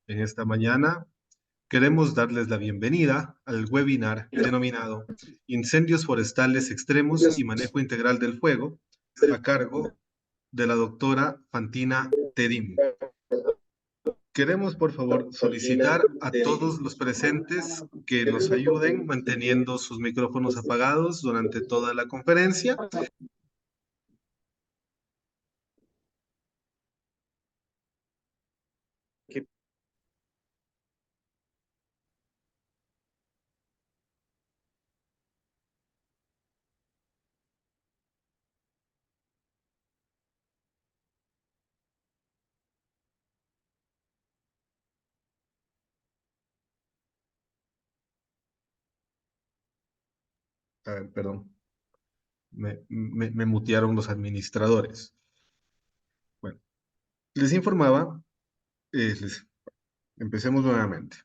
En esta mañana queremos darles la bienvenida al webinar denominado Incendios forestales extremos y manejo integral del fuego, a cargo de la doctora Fantina Tedim. Queremos, por favor, solicitar a todos los presentes que nos ayuden manteniendo sus micrófonos apagados durante toda la conferencia. A ver, perdón, me mutearon los administradores. Bueno, les informaba, empecemos nuevamente.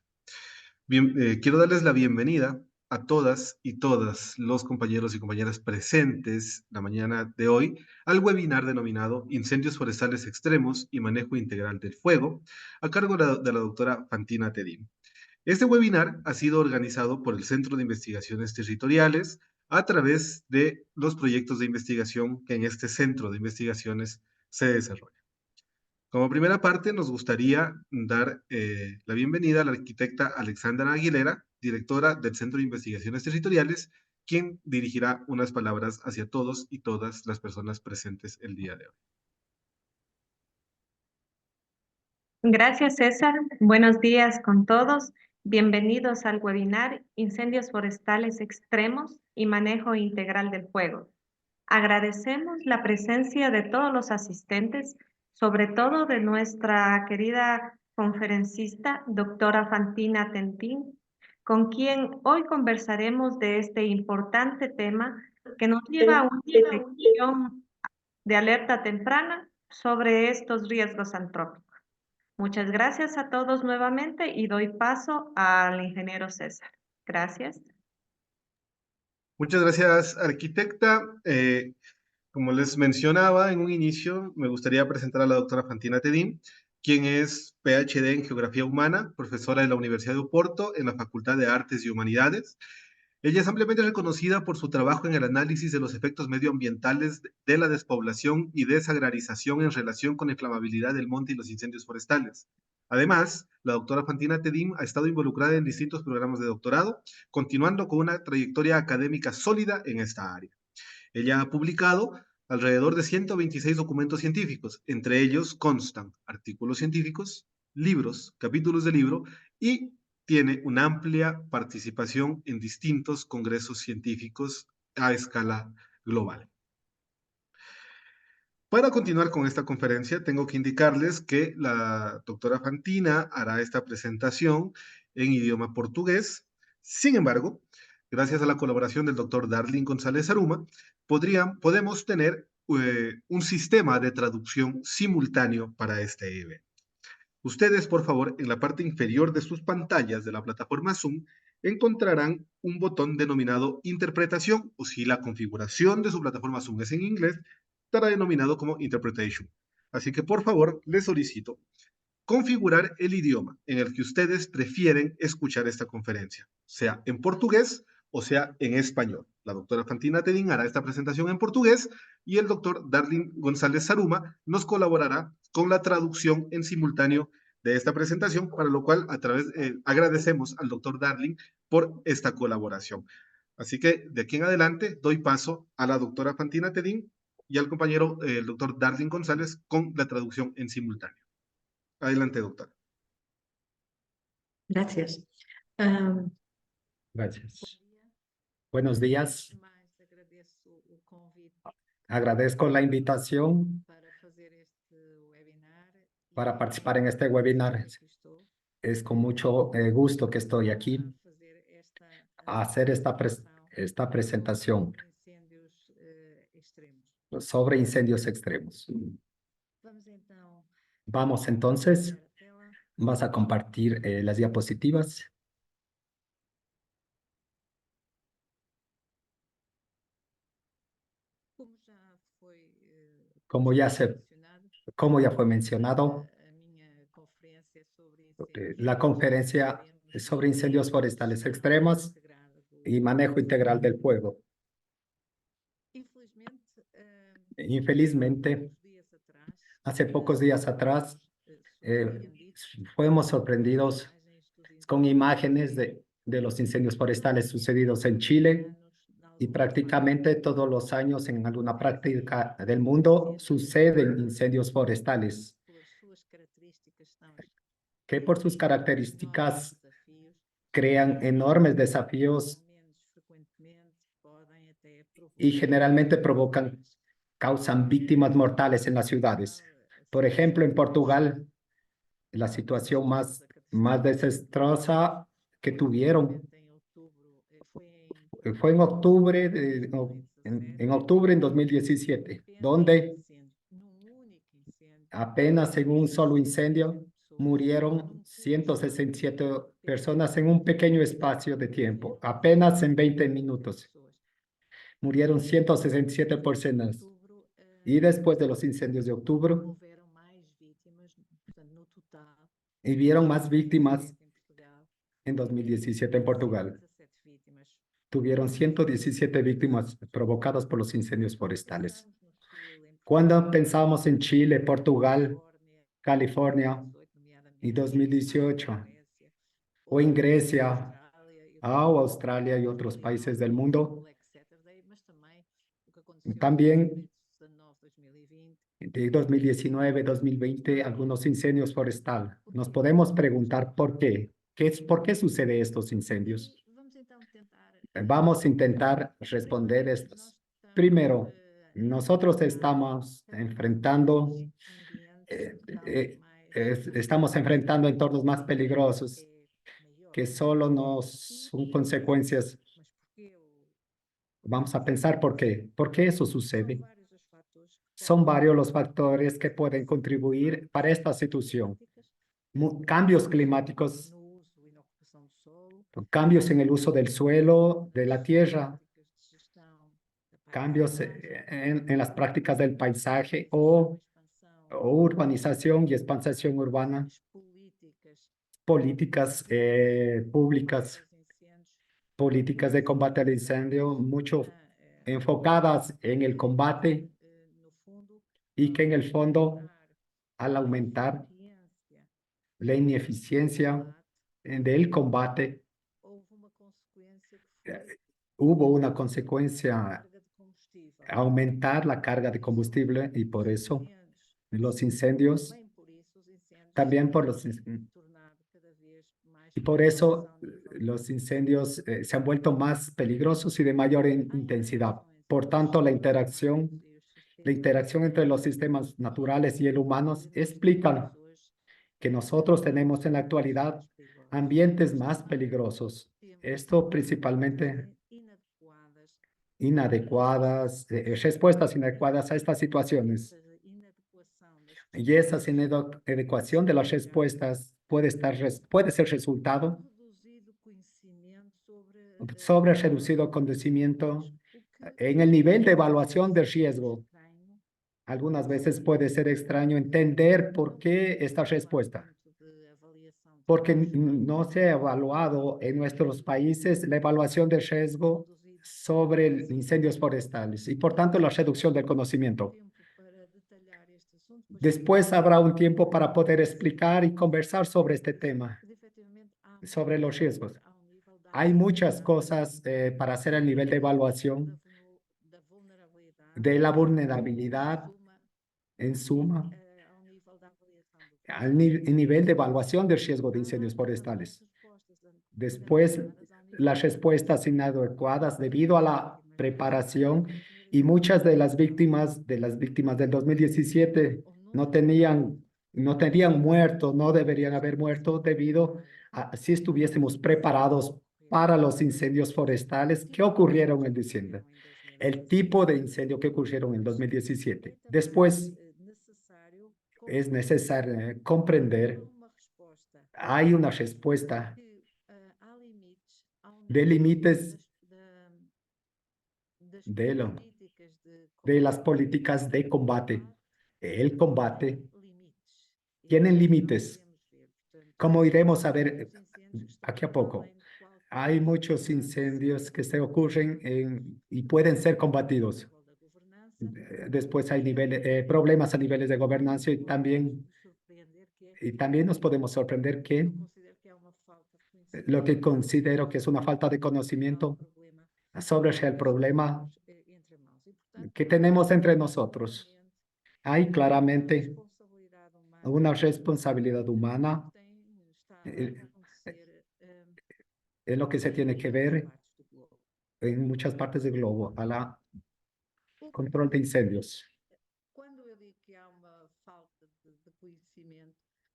Bien, quiero darles la bienvenida a todas y todas los compañeros y compañeras presentes la mañana de hoy al webinar denominado Incendios forestales extremos y manejo integral del fuego, a cargo de la doctora Fantina Tedim. Este webinar ha sido organizado por el Centro de Investigaciones Territoriales a través de los proyectos de investigación que en este centro de investigaciones se desarrollan. Como primera parte, nos gustaría dar la bienvenida a la arquitecta Alexandra Aguilera, directora del Centro de Investigaciones Territoriales, quien dirigirá unas palabras hacia todos y todas las personas presentes el día de hoy. Gracias, César. Buenos días con todos. Bienvenidos al webinar Incendios forestales extremos y manejo integral del fuego. Agradecemos la presencia de todos los asistentes, sobre todo de nuestra querida conferencista, doctora Fantina Tentín, con quien hoy conversaremos de este importante tema que nos lleva a una reflexión de alerta temprana sobre estos riesgos antrópicos. Muchas gracias a todos nuevamente y doy paso al ingeniero César. Gracias. Muchas gracias, arquitecta. Como les mencionaba en un inicio, me gustaría presentar a la doctora Fantina Tedim, quien es PhD en Geografía Humana, profesora de la Universidad de Oporto en la Facultad de Artes y Humanidades. Ella es ampliamente reconocida por su trabajo en el análisis de los efectos medioambientales de la despoblación y desagrarización en relación con la inflamabilidad del monte y los incendios forestales. Además, la doctora Fantina Tedim ha estado involucrada en distintos programas de doctorado, continuando con una trayectoria académica sólida en esta área. Ella ha publicado alrededor de 126 documentos científicos, entre ellos constan artículos científicos, libros, capítulos de libro y tiene una amplia participación en distintos congresos científicos a escala global. Para continuar con esta conferencia, tengo que indicarles que la doctora Fantina hará esta presentación en idioma portugués. Sin embargo, gracias a la colaboración del doctor Darling González Aruma, podemos tener un sistema de traducción simultáneo para este evento. Ustedes, por favor, en la parte inferior de sus pantallas de la plataforma Zoom, encontrarán un botón denominado Interpretación, o si la configuración de su plataforma Zoom es en inglés, estará denominado como Interpretation. Así que, por favor, les solicito configurar el idioma en el que ustedes prefieren escuchar esta conferencia, sea en portugués o sea en español. La doctora Fantina Tedín hará esta presentación en portugués y el doctor Darling González Saruma nos colaborará con la traducción en simultáneo de esta presentación, para lo cual agradecemos al doctor Darling por esta colaboración. Así que de aquí en adelante doy paso a la doctora Fantina Tedín y al compañero, el doctor Darling González, con la traducción en simultáneo. Adelante, doctora. Gracias. Gracias. Buenos días. Agradezco la invitación para participar en este webinar. Es con mucho gusto que estoy aquí a hacer esta presentación sobre incendios extremos. Vamos entonces, vas a compartir las diapositivas. Como ya fue mencionado, la conferencia sobre incendios forestales extremos y manejo integral del fuego. Infelizmente, hace pocos días atrás, fuimos sorprendidos con imágenes de los incendios forestales sucedidos en Chile, y prácticamente todos los años en alguna práctica del mundo suceden incendios forestales que por sus características crean enormes desafíos y generalmente causan víctimas mortales en las ciudades. Por ejemplo, en Portugal, la situación más desastrosa que tuvieron fue en octubre en octubre en 2017, donde apenas en un solo incendio murieron 167 personas en un pequeño espacio de tiempo, apenas en 20 minutos. Murieron 167 personas. Y después de los incendios de octubre, y vieron más víctimas en 2017 en Portugal. Tuvieron 117 víctimas provocadas por los incendios forestales. Cuando pensamos en Chile, Portugal, California y 2018, o en Grecia, o Australia y otros países del mundo, también de 2019, 2020, algunos incendios forestales. Nos podemos preguntar por qué. ¿Por qué sucede estos incendios? Vamos a intentar responder estos. Primero, nosotros estamos enfrentando entornos más peligrosos que solo nos son consecuencias. Vamos a pensar por qué. ¿Por qué eso sucede? Son varios los factores que pueden contribuir para esta situación. Cambios climáticos, cambios en el uso del suelo, de la tierra, cambios en las prácticas del paisaje o urbanización y expansión urbana, políticas públicas, políticas de combate al incendio, mucho enfocadas en el combate y que en el fondo, al aumentar la ineficiencia del combate, hubo una consecuencia, aumentar la carga de combustible, y por eso los incendios, también y por eso los incendios se han vuelto más peligrosos y de mayor intensidad. Por tanto, la interacción entre los sistemas naturales y el humano explican que nosotros tenemos en la actualidad ambientes más peligrosos. Esto principalmente respuestas inadecuadas a estas situaciones. Y esa inadecuación de las respuestas puede ser resultado sobre reducido conocimiento en el nivel de evaluación de riesgo. Algunas veces puede ser extraño entender por qué esta respuesta, porque no se ha evaluado en nuestros países la evaluación de riesgo sobre incendios forestales y por tanto la reducción del conocimiento. Después habrá un tiempo para poder explicar y conversar sobre este tema, sobre los riesgos. Hay muchas cosas para hacer el nivel de evaluación de la vulnerabilidad, en suma, el nivel de evaluación del riesgo de incendios forestales. Después, las respuestas inadecuadas debido a la preparación, y muchas de las víctimas del 2017 no tenían muerto, no deberían haber muerto debido a si estuviésemos preparados para los incendios forestales que ocurrieron en diciembre. El tipo de incendio que ocurrieron en 2017. Después, es necesario comprender, hay una respuesta de límites de las políticas de combate. El combate tiene límites. como iremos a ver aquí a poco, hay muchos incendios que se ocurren y pueden ser combatidos. Después hay problemas a niveles de gobernanza y también nos podemos sorprender que lo que considero que es una falta de conocimiento sobre el problema que tenemos entre nosotros. Hay claramente una responsabilidad humana eh, en lo que se tiene que ver en muchas partes del globo a la control de incendios.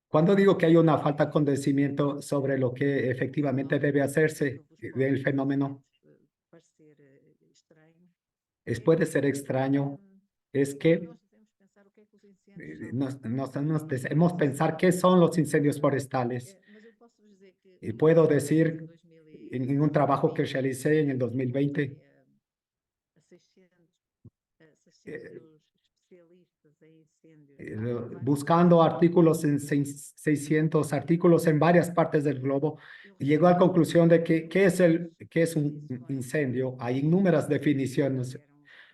Cuando digo que hay una falta de conocimiento sobre lo que efectivamente debe hacerse del fenómeno, puede ser extraño, es que nos debemos pensar qué son los incendios forestales. Y puedo decir, en un trabajo que realicé en el 2020, buscando artículos en 600 artículos en varias partes del globo, llegó a la conclusión de que qué es un incendio. Hay innumerables definiciones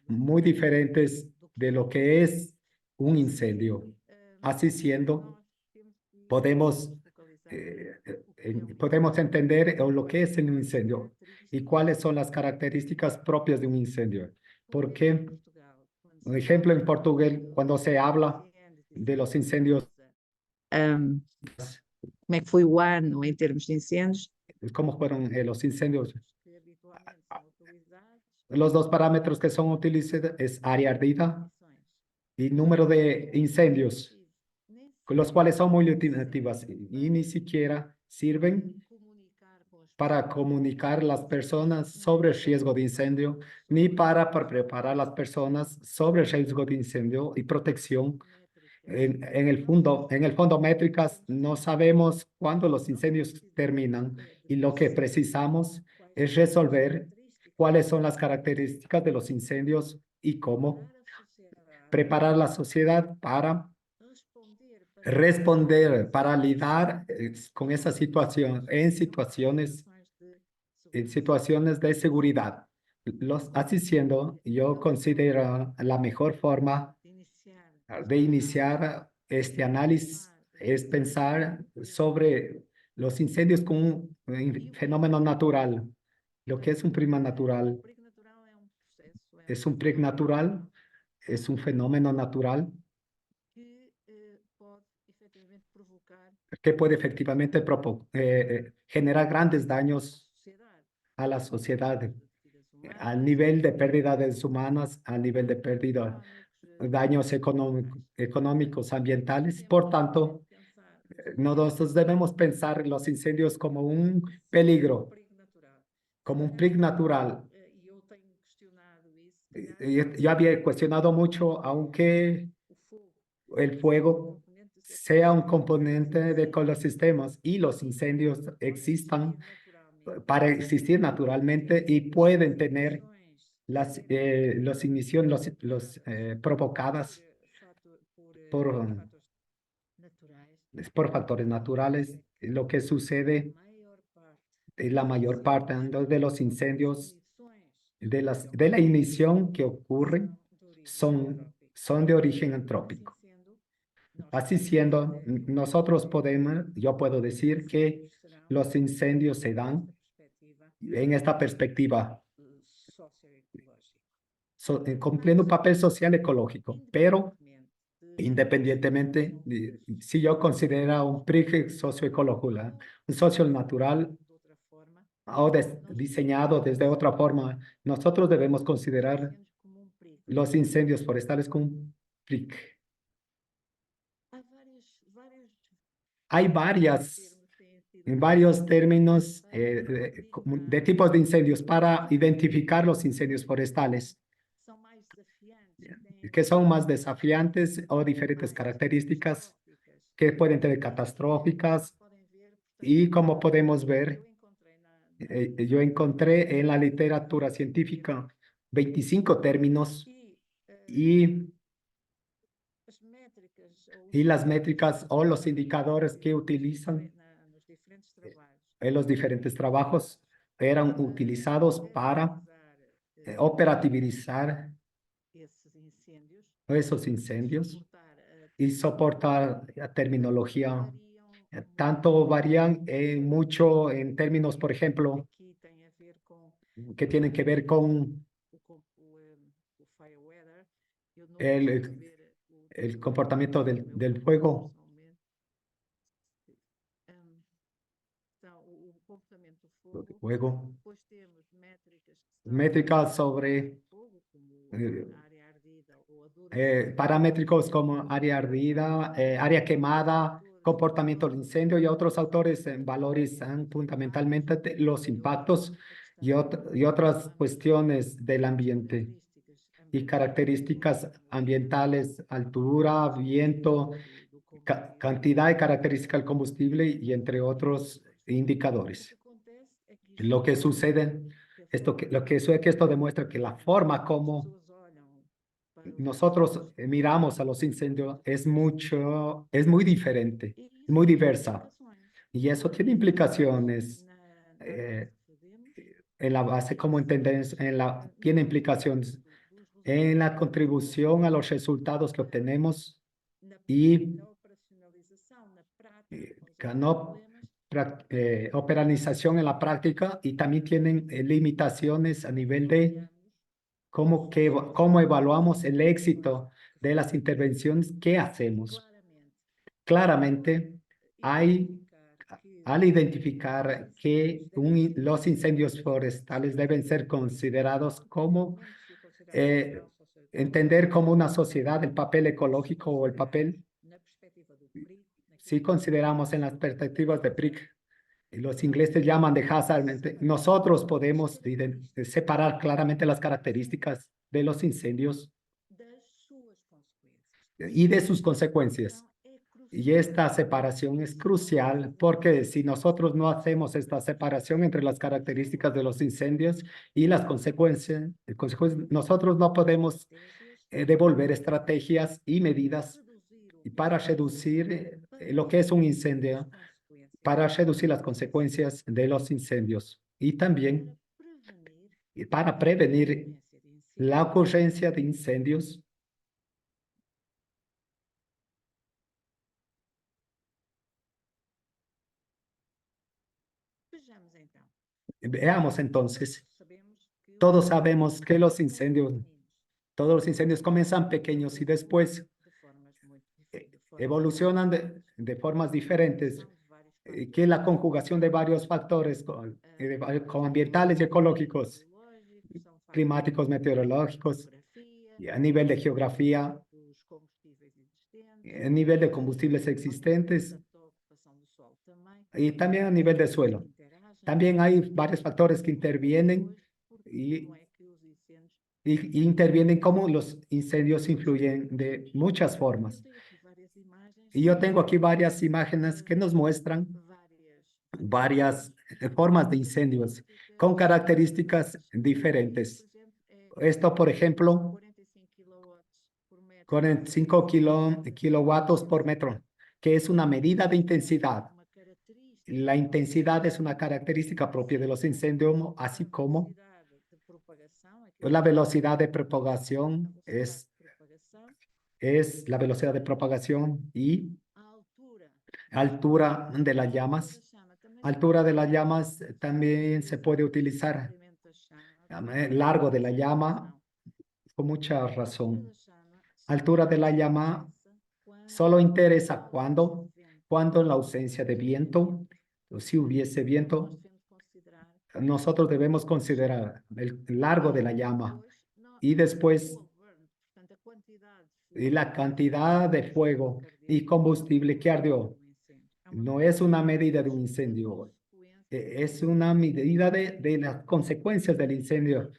muy diferentes de lo que es un incendio. Así siendo, podemos entender lo que es un incendio y cuáles son las características propias de un incendio. Porque, por ejemplo, en Portugal, cuando se habla de los incendios, Como é que foi o ano em termos de incêndios? ¿cómo fueron los incendios? Los dos parámetros que son utilizados es área ardida y número de incendios, los cuales son muy limitativas y ni siquiera sirven para comunicar a las personas sobre el riesgo de incendio, ni para preparar a las personas sobre el riesgo de incendio y protección. En el fondo, métricas, no sabemos cuándo los incendios terminan y lo que precisamos es resolver cuáles son las características de los incendios y cómo preparar la sociedad para responder, para lidiar con esa situación en situaciones de seguridad. Así siendo, yo considero la mejor forma de iniciar este análisis es pensar sobre los incendios como un fenómeno natural. Lo que es un prima natural es un PRIC natural, es un fenómeno natural que puede efectivamente generar grandes daños a la sociedad, al nivel de pérdidas humanas, al nivel de pérdida, daños económicos, ambientales. Por tanto, nosotros debemos pensar los incendios como un peligro, como un PRIC natural. Yo había cuestionado mucho, aunque el fuego sea un componente de ecosistemas y los incendios existan para existir naturalmente y pueden tener las emisiones provocadas por factores naturales. Lo que sucede en la mayor parte de los incendios, de la ignición que ocurre, son de origen antrópico. Así siendo, yo puedo decir que los incendios se dan en esta perspectiva, cumpliendo un papel social ecológico, pero independientemente, si yo considero un PRIC socioecológico, un socio natural o diseñado desde otra forma, nosotros debemos considerar los incendios forestales como un PRIC. Hay varios términos de tipos de incendios para identificar los incendios forestales, que son más desafiantes o diferentes características que pueden tener catastróficas. Y como podemos ver, yo encontré en la literatura científica 25 términos y las métricas o los indicadores que utilizan En los diferentes trabajos eran utilizados para operativizar esos incendios y soportar la terminología. Tanto varían mucho en términos, por ejemplo, que tienen que ver con el comportamiento del fuego. Fuego. Métricas sobre paramétricos como área ardida, área quemada, comportamiento del incendio, y otros autores valorizan fundamentalmente los impactos y otras cuestiones del ambiente y características ambientales, altura, viento, cantidad y característica del combustible y entre otros indicadores. Lo que sucede, lo que sucede que esto demuestra que la forma como nosotros miramos a los incendios es muy diferente, muy diversa. Y eso tiene implicaciones en la base, como entendemos, tiene implicaciones en la contribución a los resultados que obtenemos y operacionalización en la práctica, y también tienen limitaciones a nivel de cómo evaluamos el éxito de las intervenciones que hacemos. Claramente, al identificar que los incendios forestales deben ser considerados como entender como una sociedad el papel ecológico o el papel, si consideramos en las perspectivas de PRIC, los ingleses llaman de hazard, nosotros podemos separar claramente las características de los incendios y de sus consecuencias. Y esta separación es crucial porque si nosotros no hacemos esta separación entre las características de los incendios y las consecuencias, nosotros no podemos devolver estrategias y medidas para reducir lo que es un incendio, para reducir las consecuencias de los incendios y también para prevenir la ocurrencia de incendios. Veamos entonces, todos sabemos que todos los incendios comienzan pequeños y después evolucionan de formas diferentes, que la conjugación de varios factores ambientales y ecológicos, climáticos, meteorológicos, y a nivel de geografía, a nivel de combustibles existentes y también a nivel de suelo. También hay varios factores que intervienen y intervienen cómo los incendios influyen de muchas formas. Y yo tengo aquí varias imágenes que nos muestran varias formas de incendios con características diferentes. Esto, por ejemplo, 45 kilowatts por metro, que es una medida de intensidad. La intensidad es una característica propia de los incendios, así como la velocidad de propagación es la velocidad de propagación y altura de las llamas. Altura de las llamas también se puede utilizar. Largo de la llama, con mucha razón. Altura de la llama solo interesa cuando en la ausencia de viento, o si hubiese viento, nosotros debemos considerar el largo de la llama y después la cantidad de fuego y combustible que ardió. No es una medida de un incendio, es una medida de las consecuencias del incendio,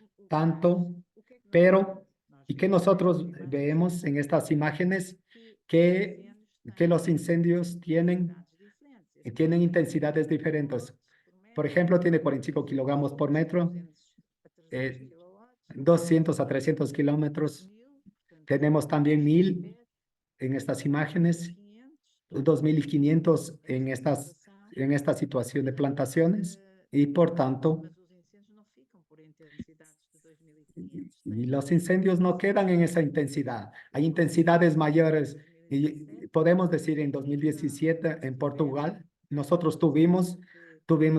y que nosotros vemos en estas imágenes que los incendios tienen intensidades diferentes. Por ejemplo, tiene 45 kilogramos por metro, 200 a 300 kilómetros. Tenemos también 1000 en estas imágenes, 2500 en estas en esta situación de plantaciones y por tanto, y los incendios no quedan en esa intensidad. Hay intensidades mayores y podemos decir en 2017 en Portugal, nosotros tuvimos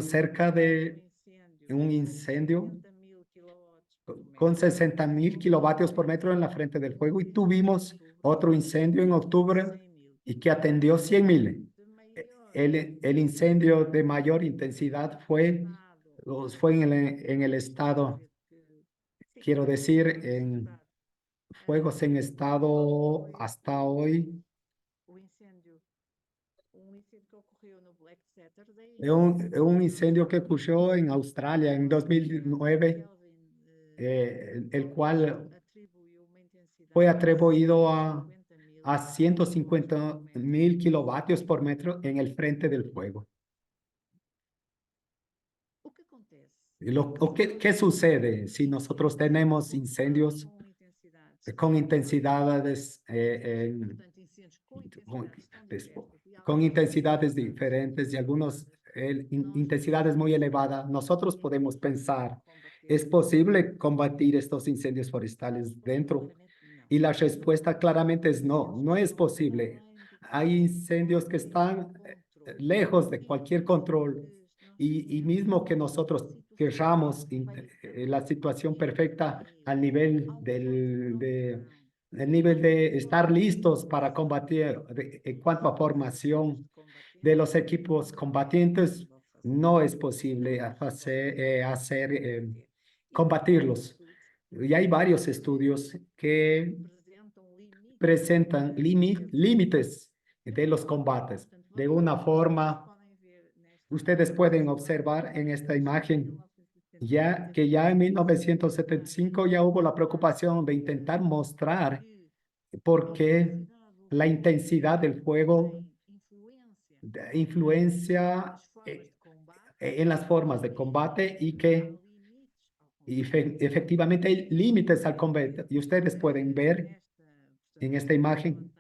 cerca de un incendio con 60.000 kilovatios por metro en la frente del fuego y tuvimos otro incendio en octubre y que atendió 100.000. El incendio de mayor intensidad fue en el estado, quiero decir, en fuegos en estado hasta hoy. Un incendio que ocurrió en Australia en 2009, el cual fue atribuido a 150.000 kilovatios por metro en el frente del fuego. ¿Qué sucede si nosotros tenemos incendios con intensidades con intensidades diferentes y algunas intensidades muy elevadas? Nosotros podemos pensar, ¿es posible combatir estos incendios forestales dentro? Y la respuesta claramente es no, no es posible. Hay incendios que están lejos de cualquier control y mismo que nosotros queramos la situación perfecta al nivel el nivel de estar listos para combatir en cuanto a formación de los equipos combatientes, no es posible combatirlos. Y hay varios estudios que presentan límites de los combates. De una forma, ustedes pueden observar en esta imagen ya en 1975 ya hubo la preocupación de intentar mostrar por qué la intensidad del fuego influencia en las formas de combate y que efectivamente hay límites al combate. Y ustedes pueden ver en esta imagen,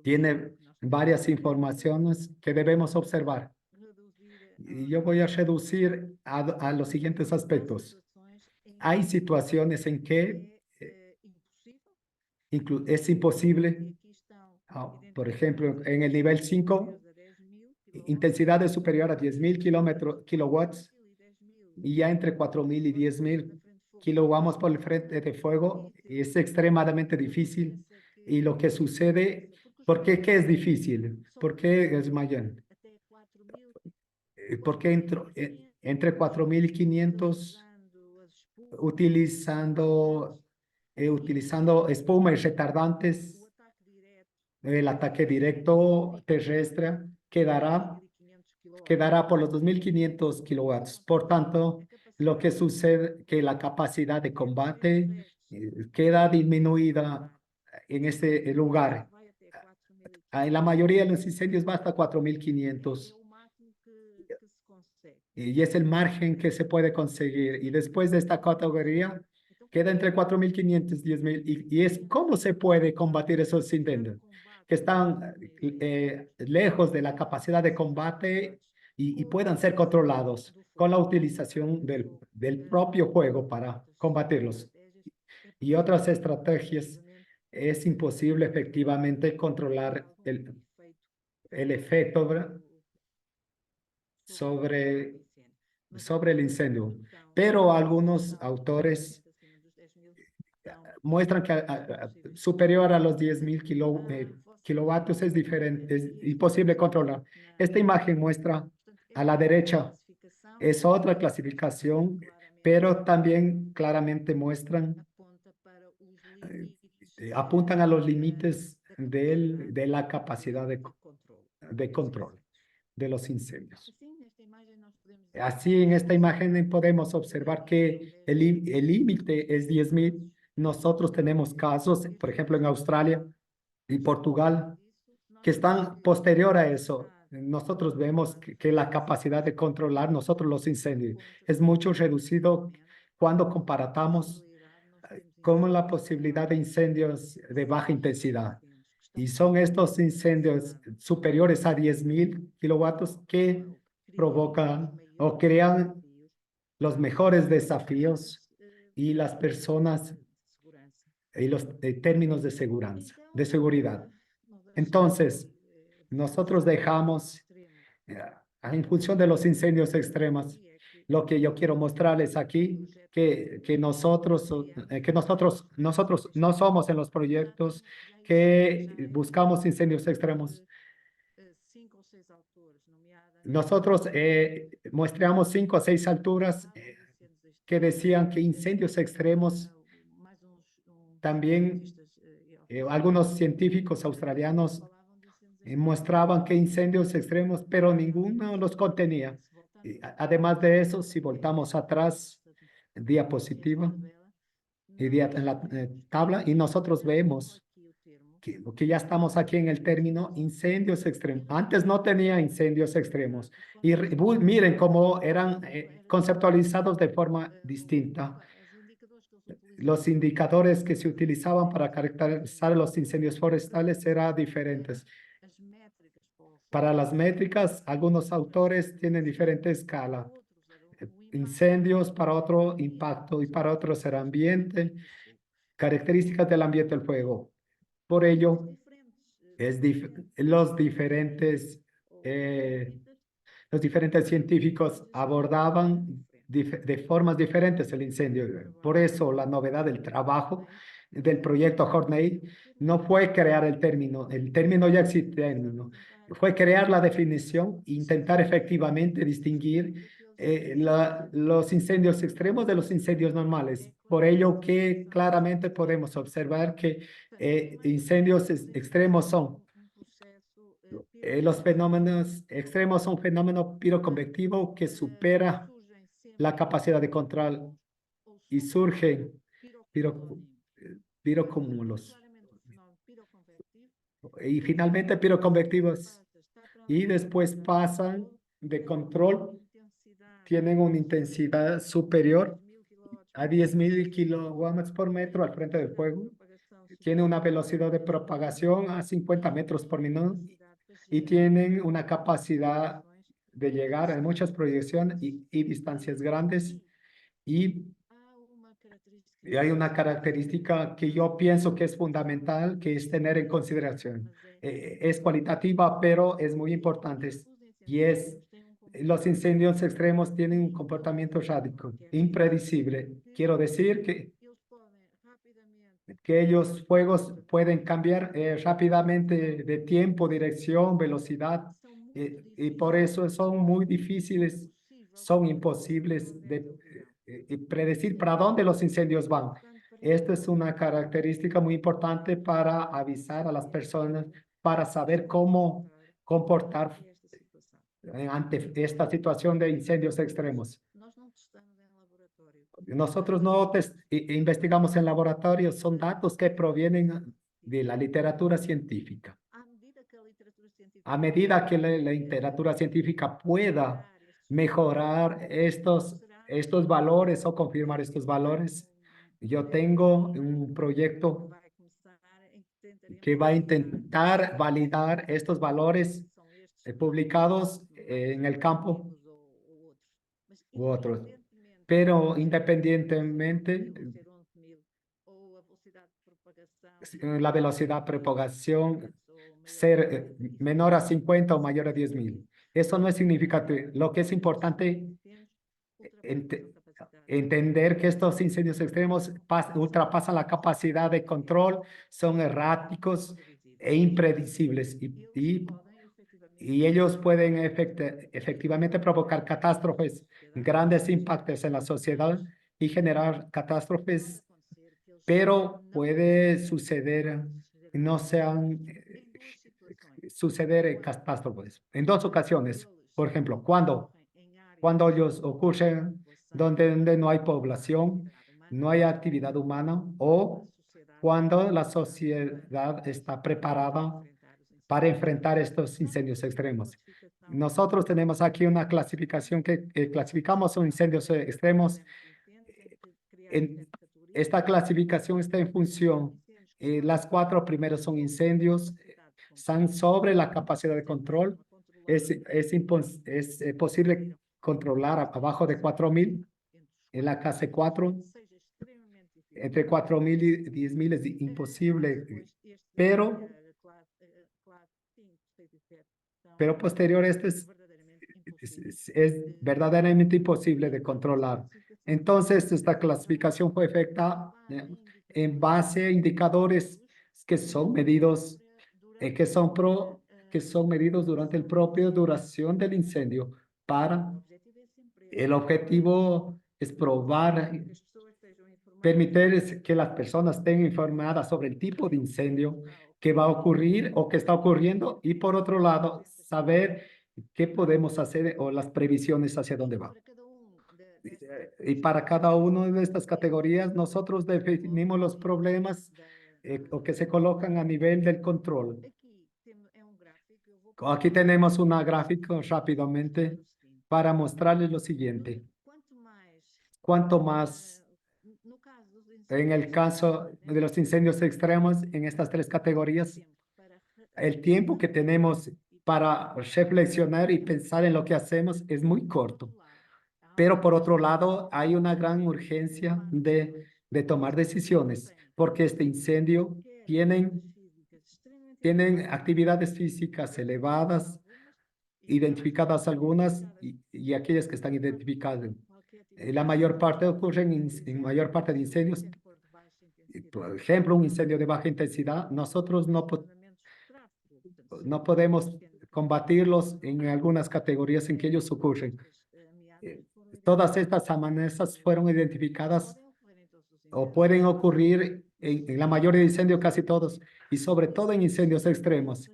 tiene varias informaciones que debemos observar. Y yo voy a reducir a los siguientes aspectos. Hay situaciones en que es imposible, por ejemplo, en el nivel 5, intensidad es superior a 10.000 kilowatts y ya entre 4.000 y 10.000 kilowatts por el frente de fuego es extremadamente difícil. Y lo que sucede, ¿por qué? ¿Qué es difícil? ¿Por qué es mayor? Porque entre 4.500 utilizando espuma y retardantes, el ataque directo terrestre quedará por los 2.500 kilowatts. Por tanto, lo que sucede que la capacidad de combate queda disminuida en este lugar. En la mayoría de los incendios va hasta 4.500. Y es el margen que se puede conseguir. Y después de esta categoría, queda entre 4.500 y 10.000. Y es cómo se puede combatir esos incendios que están lejos de la capacidad de combate y puedan ser controlados con la utilización del propio fuego para combatirlos. Y otras estrategias, es imposible efectivamente controlar el efecto sobre el incendio, pero algunos autores muestran que superior a los 10.000 kilovatios es diferente, es imposible controlar. Esta imagen muestra a la derecha, es otra clasificación, pero también claramente muestran, apuntan a los límites de la capacidad de control de los incendios. Así en esta imagen podemos observar que el límite es 10.000. Nosotros tenemos casos, por ejemplo, en Australia y Portugal, que están posterior a eso. Nosotros vemos que la capacidad de controlar nosotros los incendios es mucho reducido cuando comparamos con la posibilidad de incendios de baja intensidad. Y son estos incendios superiores a 10.000 kilovatios que provocan o crean los mejores desafíos y las personas y los términos de seguridad. Entonces, nosotros dejamos, en función de los incendios extremos, lo que yo quiero mostrarles aquí, que nosotros no somos en los proyectos que buscamos incendios extremos. Nosotros mostramos 5 o 6 alturas que decían que incendios extremos también, algunos científicos australianos mostraban que incendios extremos, pero ninguno los contenía. Además de eso, si voltamos atrás, diapositiva, y en la tabla, y nosotros vemos que ya estamos aquí en el término incendios extremos. Antes no tenía incendios extremos. Y miren cómo eran conceptualizados de forma distinta. Los indicadores que se utilizaban para caracterizar los incendios forestales eran diferentes. Para las métricas, algunos autores tienen diferente escala. Incendios, para otro impacto, y para otros será ambiente, características del ambiente del fuego. Por ello, los diferentes científicos abordaban de formas diferentes el incendio. Por eso la novedad del trabajo del proyecto Horney no fue crear el término ya existe, fue crear la definición e intentar efectivamente distinguir los incendios extremos de los incendios normales. Por ello que claramente podemos observar que incendios extremos son los fenómenos extremos son un fenómeno piroconvectivo que supera la capacidad de control y surgen pirocúmulos. Y finalmente piroconvectivos. Y después pasan de control, tienen una intensidad superior a 10.000 kilogramos por metro al frente del fuego. Tiene una velocidad de propagación a 50 metros por minuto y tienen una capacidad de llegar a muchas proyecciones y distancias grandes. Y hay una característica que yo pienso que es fundamental, que es tener en consideración. Es cualitativa, pero es muy importante. Y es, los incendios extremos tienen un comportamiento radical, impredecible. Quiero decir que ellos fuegos pueden cambiar rápidamente de tiempo, dirección, velocidad, y por eso son muy difíciles, son imposibles de predecir para dónde los incendios van. Esta es una característica muy importante para avisar a las personas, para saber cómo comportar ante esta situación de incendios extremos. Nosotros no investigamos en laboratorio, son datos que provienen de la literatura científica. A medida que la literatura científica pueda mejorar estos valores o confirmar estos valores, yo tengo un proyecto que va a intentar validar estos valores publicados en el campo u otros. Pero independientemente, la velocidad de propagación ser menor a 50 o mayor a 10.000. Eso no es significativo. Lo que es importante entender que estos incendios extremos ultrapasan la capacidad de control, son erráticos e impredecibles y ellos pueden efectivamente provocar catástrofes, grandes impactos en la sociedad y generar catástrofes, pero puede suceder, no sean suceder catástrofes. En 2 ocasiones, por ejemplo, cuando ellos ocurren donde no hay población, no hay actividad humana, o cuando la sociedad está preparada para enfrentar estos incendios extremos. Nosotros tenemos aquí una clasificación que clasificamos los incendios extremos. Esta clasificación está en función. Las 4 primeras son incendios están sobre la capacidad de control. Es posible controlar abajo de 4.000 en la clase 4. Entre 4.000 y 10.000 es imposible, pero posterior esto es verdaderamente imposible de controlar. Entonces, esta clasificación fue efectuada en base a indicadores que son medidos, que son medidos durante la propia duración del incendio. El objetivo es permitir que las personas estén informadas sobre el tipo de incendio que va a ocurrir o que está ocurriendo, y por otro lado, saber qué podemos hacer o las previsiones hacia dónde va. Y para cada una de estas categorías, nosotros definimos los problemas o que se colocan a nivel del control. Aquí tenemos una gráfica rápidamente para mostrarles lo siguiente. Cuanto más, en el caso de los incendios extremos, en estas tres categorías, el tiempo que tenemos para reflexionar y pensar en lo que hacemos es muy corto. Pero por otro lado, hay una gran urgencia de tomar decisiones, porque este incendio tienen actividades físicas elevadas, identificadas algunas y aquellas que están identificadas. La mayor parte ocurren en mayor parte de incendios. Por ejemplo, un incendio de baja intensidad, nosotros no podemos combatirlos en algunas categorías en que ellos ocurren. Todas estas amenazas fueron identificadas o pueden ocurrir en la mayoría de incendios, casi todos, y sobre todo en incendios extremos.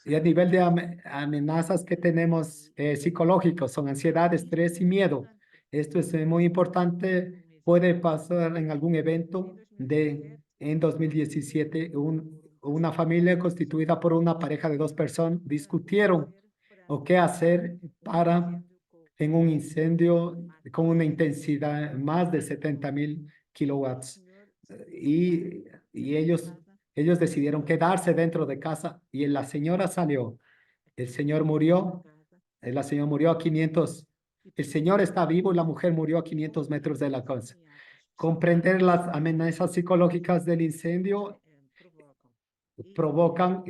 Y a nivel de amenazas que tenemos psicológicos, son ansiedad, estrés y miedo. Esto es muy importante. Puede pasar en algún evento en 2017, una familia constituida por una pareja de 2 personas discutieron o qué hacer en un incendio con una intensidad más de 70.000 kilowatts. Y ellos decidieron quedarse dentro de casa y la señora salió. El señor murió. La señora murió a 500. El señor está vivo y la mujer murió a 500 metros de la casa. Comprender las amenazas psicológicas del incendio provocan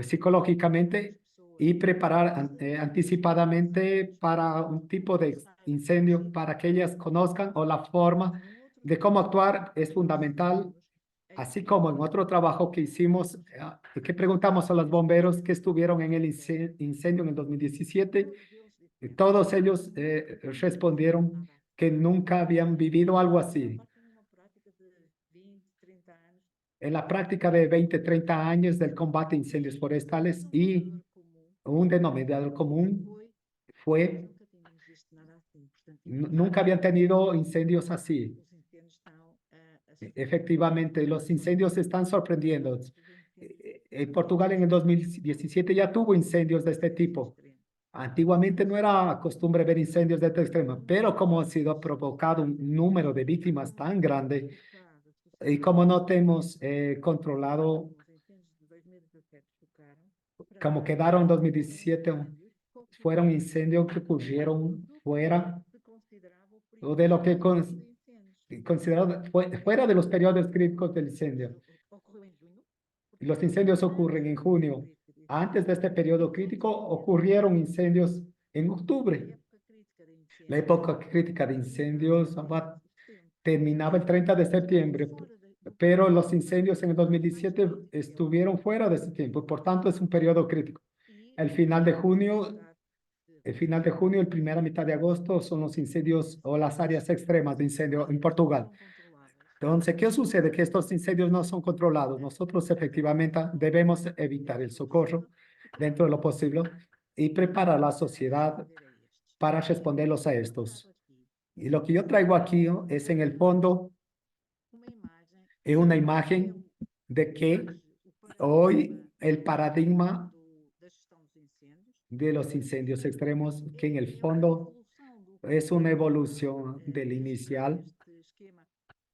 psicológicamente y preparar anticipadamente para un tipo de incendio, para que ellas conozcan o la forma de cómo actuar es fundamental. Así como en otro trabajo que hicimos, que preguntamos a los bomberos que estuvieron en el incendio en el 2017, todos ellos respondieron que nunca habían vivido algo así. En la práctica de 20, 30 años del combate a incendios forestales, y un denominador común fue, nunca habían tenido incendios así. Efectivamente, los incendios están sorprendiendo. En Portugal en el 2017 ya tuvo incendios de este tipo. Antiguamente no era costumbre ver incendios de este extremo, pero como ha sido provocado un número de víctimas tan grande y como no tenemos controlado, como quedaron en 2017, fueron incendios que ocurrieron fuera o de lo que considerado fuera de los periodos críticos del incendio. Los incendios ocurren en junio. Antes de este periodo crítico ocurrieron incendios en octubre. La época crítica de incendios terminaba el 30 de septiembre, pero los incendios en el 2017 estuvieron fuera de ese tiempo. Por tanto, es un periodo crítico. El final de junio, primera mitad de agosto son los incendios o las áreas extremas de incendio en Portugal. Entonces, ¿qué sucede? Que estos incendios no son controlados. Nosotros efectivamente debemos evitar el socorro dentro de lo posible y preparar a la sociedad para responderlos a estos. Y lo que yo traigo aquí es en el fondo una imagen de que hoy el paradigma de los incendios extremos, que en el fondo es una evolución del inicial.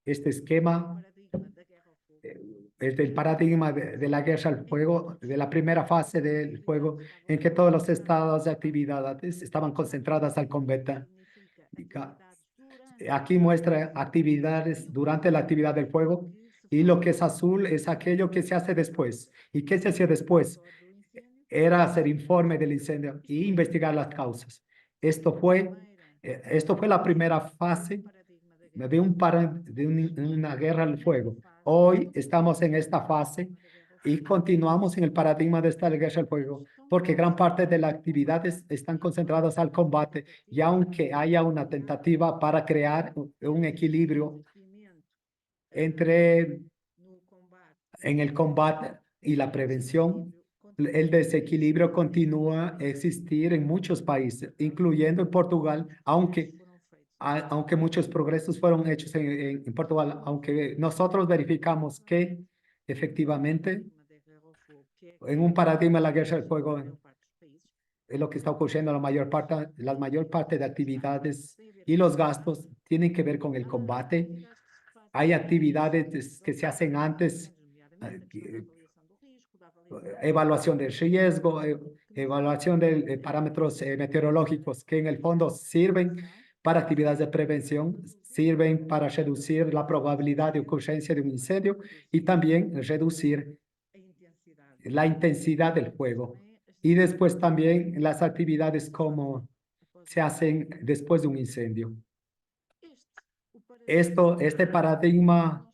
Este esquema es del paradigma de la guerra al fuego, de la primera fase del fuego, en que todos los estados de actividades estaban concentradas al combate. Aquí muestra actividades durante la actividad del fuego, y lo que es azul es aquello que se hace después. ¿Y qué se hacía después? Era hacer informe del incendio e investigar las causas. Esto fue la primera fase de una guerra al fuego. Hoy estamos en esta fase y continuamos en el paradigma de esta guerra al fuego, porque gran parte de las actividades están concentradas al combate, y aunque haya una tentativa para crear un equilibrio entre en el combate y la prevención, el desequilibrio continúa a existir en muchos países, incluyendo en Portugal, aunque muchos progresos fueron hechos en Portugal, aunque nosotros verificamos que efectivamente en un paradigma de la guerra del fuego es lo que está ocurriendo. La mayor parte de actividades y los gastos tienen que ver con el combate. Hay actividades que se hacen antes, evaluación del riesgo, evaluación de parámetros meteorológicos, que en el fondo sirven para actividades de prevención, sirven para reducir la probabilidad de ocurrencia de un incendio y también reducir la intensidad del fuego. Y después también las actividades como se hacen después de un incendio. Este paradigma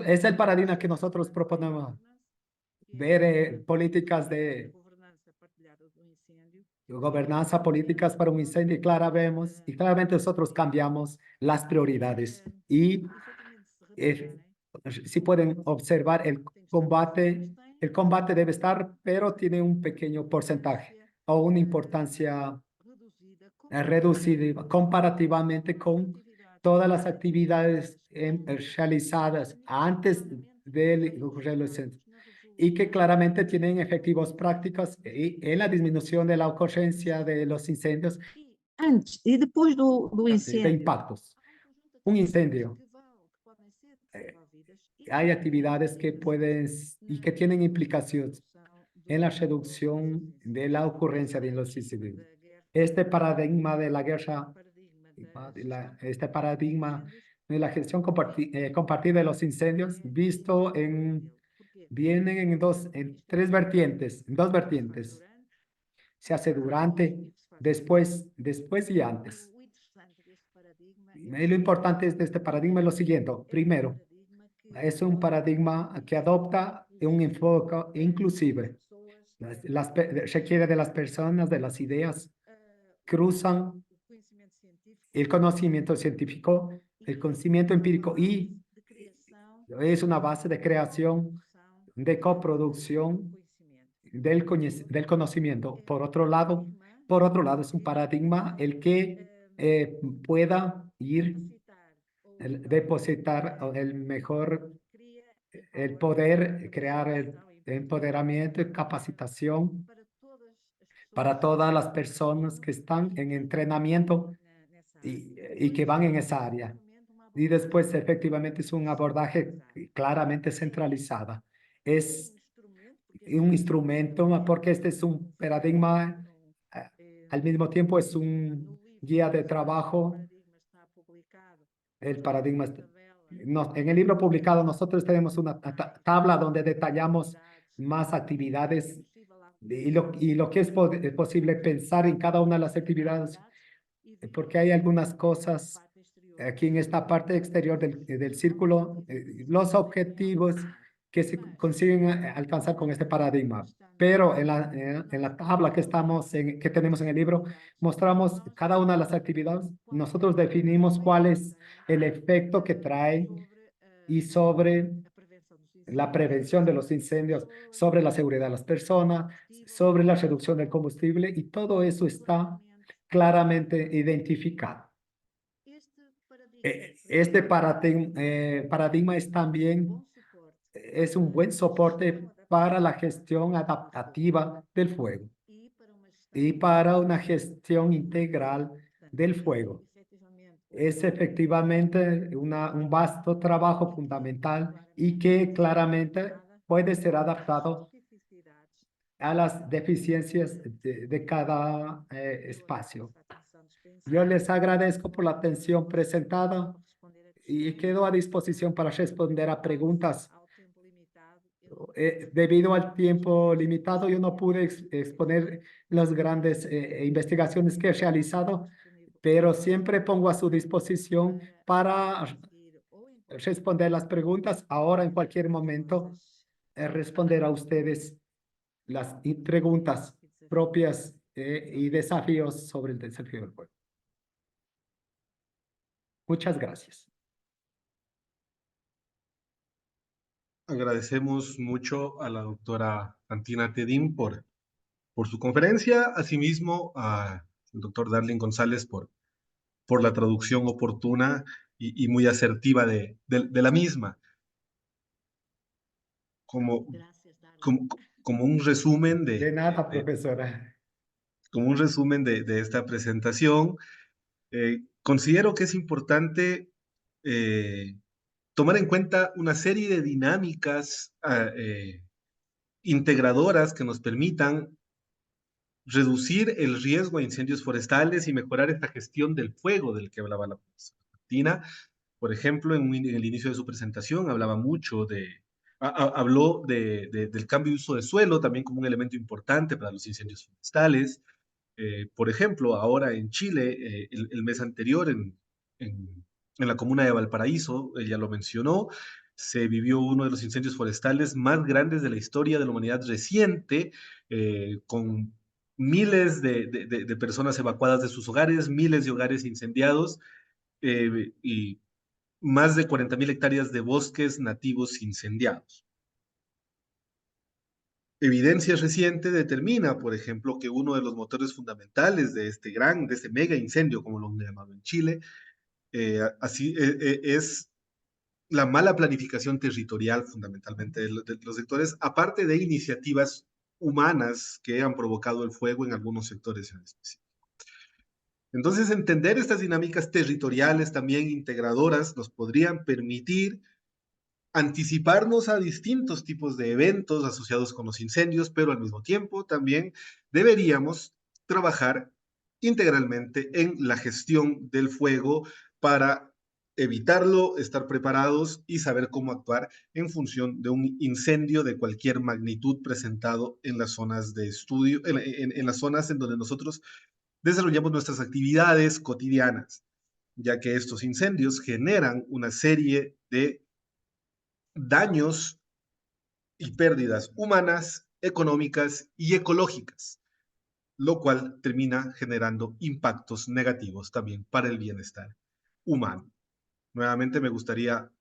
es el paradigma que nosotros proponemos. Ver políticas de gobernanza, políticas para un incendio, y claramente nosotros cambiamos las prioridades. Y si pueden observar, el combate debe estar, pero tiene un pequeño porcentaje o una importancia reducida comparativamente con todas las actividades realizadas antes del incendio, y que claramente tienen efectivos prácticos en la disminución de la ocurrencia de los incendios, Antes e depois do de incêndio. impactos. Un incendio, hay actividades que pueden y que tienen implicaciones en la reducción de la ocurrencia de los incendios. Este paradigma de la guerra, este paradigma de la gestión compartida de los incendios, vienen en dos vertientes. Se hace durante, después y antes. Y lo importante de este paradigma es lo siguiente. Primero, es un paradigma que adopta un enfoque inclusive. Requiere de las personas, de las ideas, cruzan el conocimiento científico, el conocimiento empírico, y es una base de creación, de coproducción del conocimiento. Por otro lado, es un paradigma el que pueda depositar el poder, crear el empoderamiento y capacitación para todas las personas que están en entrenamiento y que van en esa área. Y después, efectivamente, es un abordaje claramente centralizado. Es un instrumento, porque este es un paradigma, al mismo tiempo es un guía de trabajo. El paradigma, en el libro publicado nosotros tenemos una tabla donde detallamos más actividades y lo que es posible pensar en cada una de las actividades, porque hay algunas cosas aquí en esta parte exterior del círculo, los objetivos que se consiguen alcanzar con este paradigma. Pero en la tabla que tenemos en el libro, mostramos cada una de las actividades. Nosotros definimos cuál es el efecto que trae y sobre la prevención de los incendios, sobre la seguridad de las personas, sobre la reducción del combustible, y todo eso está claramente identificado. Este paradigma es un buen soporte para la gestión adaptativa del fuego y para una gestión integral del fuego. es efectivamente un vasto trabajo fundamental y que claramente puede ser adaptado a las deficiencias de cada espacio. Yo les agradezco por la atención presentada y quedo a disposición para responder a preguntas. Debido al tiempo limitado, yo no pude exponer las grandes investigaciones que he realizado, pero siempre pongo a su disposición para responder las preguntas ahora en cualquier momento, responder a ustedes las preguntas propias y desafíos sobre el desafío del juego. Muchas gracias. Agradecemos mucho a la doctora Fantina Tedín por su conferencia, asimismo al doctor Darling González por la traducción oportuna y muy asertiva de la misma. Como un resumen De nada, profesora. como un resumen de esta presentación, considero que es importante tomar en cuenta una serie de dinámicas integradoras que nos permitan reducir el riesgo a incendios forestales y mejorar esta gestión del fuego del que hablaba la profesora Martina. Por ejemplo, en el inicio de su presentación hablaba mucho habló del cambio de uso de suelo también como un elemento importante para los incendios forestales. Por ejemplo, ahora en Chile, el mes anterior, en la comuna de Valparaíso, ella lo mencionó, se vivió uno de los incendios forestales más grandes de la historia de la humanidad reciente, con miles de personas evacuadas de sus hogares, miles de hogares incendiados y más de 40.000 hectáreas de bosques nativos incendiados. Evidencia reciente determina, por ejemplo, que uno de los motores fundamentales de este mega incendio, como lo han llamado en Chile, es la mala planificación territorial fundamentalmente de los sectores, aparte de iniciativas humanas que han provocado el fuego en algunos sectores en específico. Entonces, entender estas dinámicas territoriales también integradoras nos podrían permitir anticiparnos a distintos tipos de eventos asociados con los incendios, pero al mismo tiempo también deberíamos trabajar integralmente en la gestión del fuego para evitarlo, estar preparados y saber cómo actuar en función de un incendio de cualquier magnitud presentado en las zonas de estudio, en las zonas en donde nosotros desarrollamos nuestras actividades cotidianas, ya que estos incendios generan una serie de daños y pérdidas humanas, económicas y ecológicas, lo cual termina generando impactos negativos también para el bienestar humano. Nuevamente me gustaría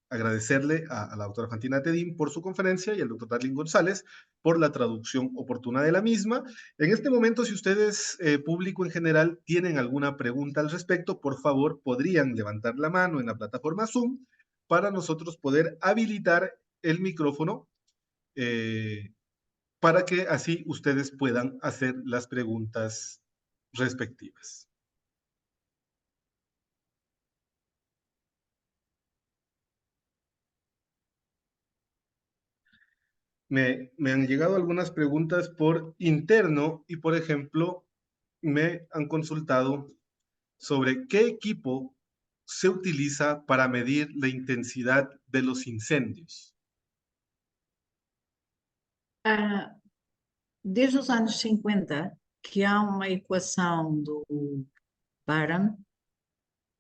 agradecerle a la doctora Fantina Tedín por su conferencia y al doctor Darling González por la traducción oportuna de la misma. En este momento, si ustedes, público en general, tienen alguna pregunta al respecto, por favor, podrían levantar la mano en la plataforma Zoom para nosotros poder habilitar el micrófono para que así ustedes puedan hacer las preguntas respectivas. Me han llegado algunas preguntas por interno y, por ejemplo, me han consultado sobre qué equipo se utiliza para medir la intensidad de los incendios. Desde os anos 50 que há uma equação do Barham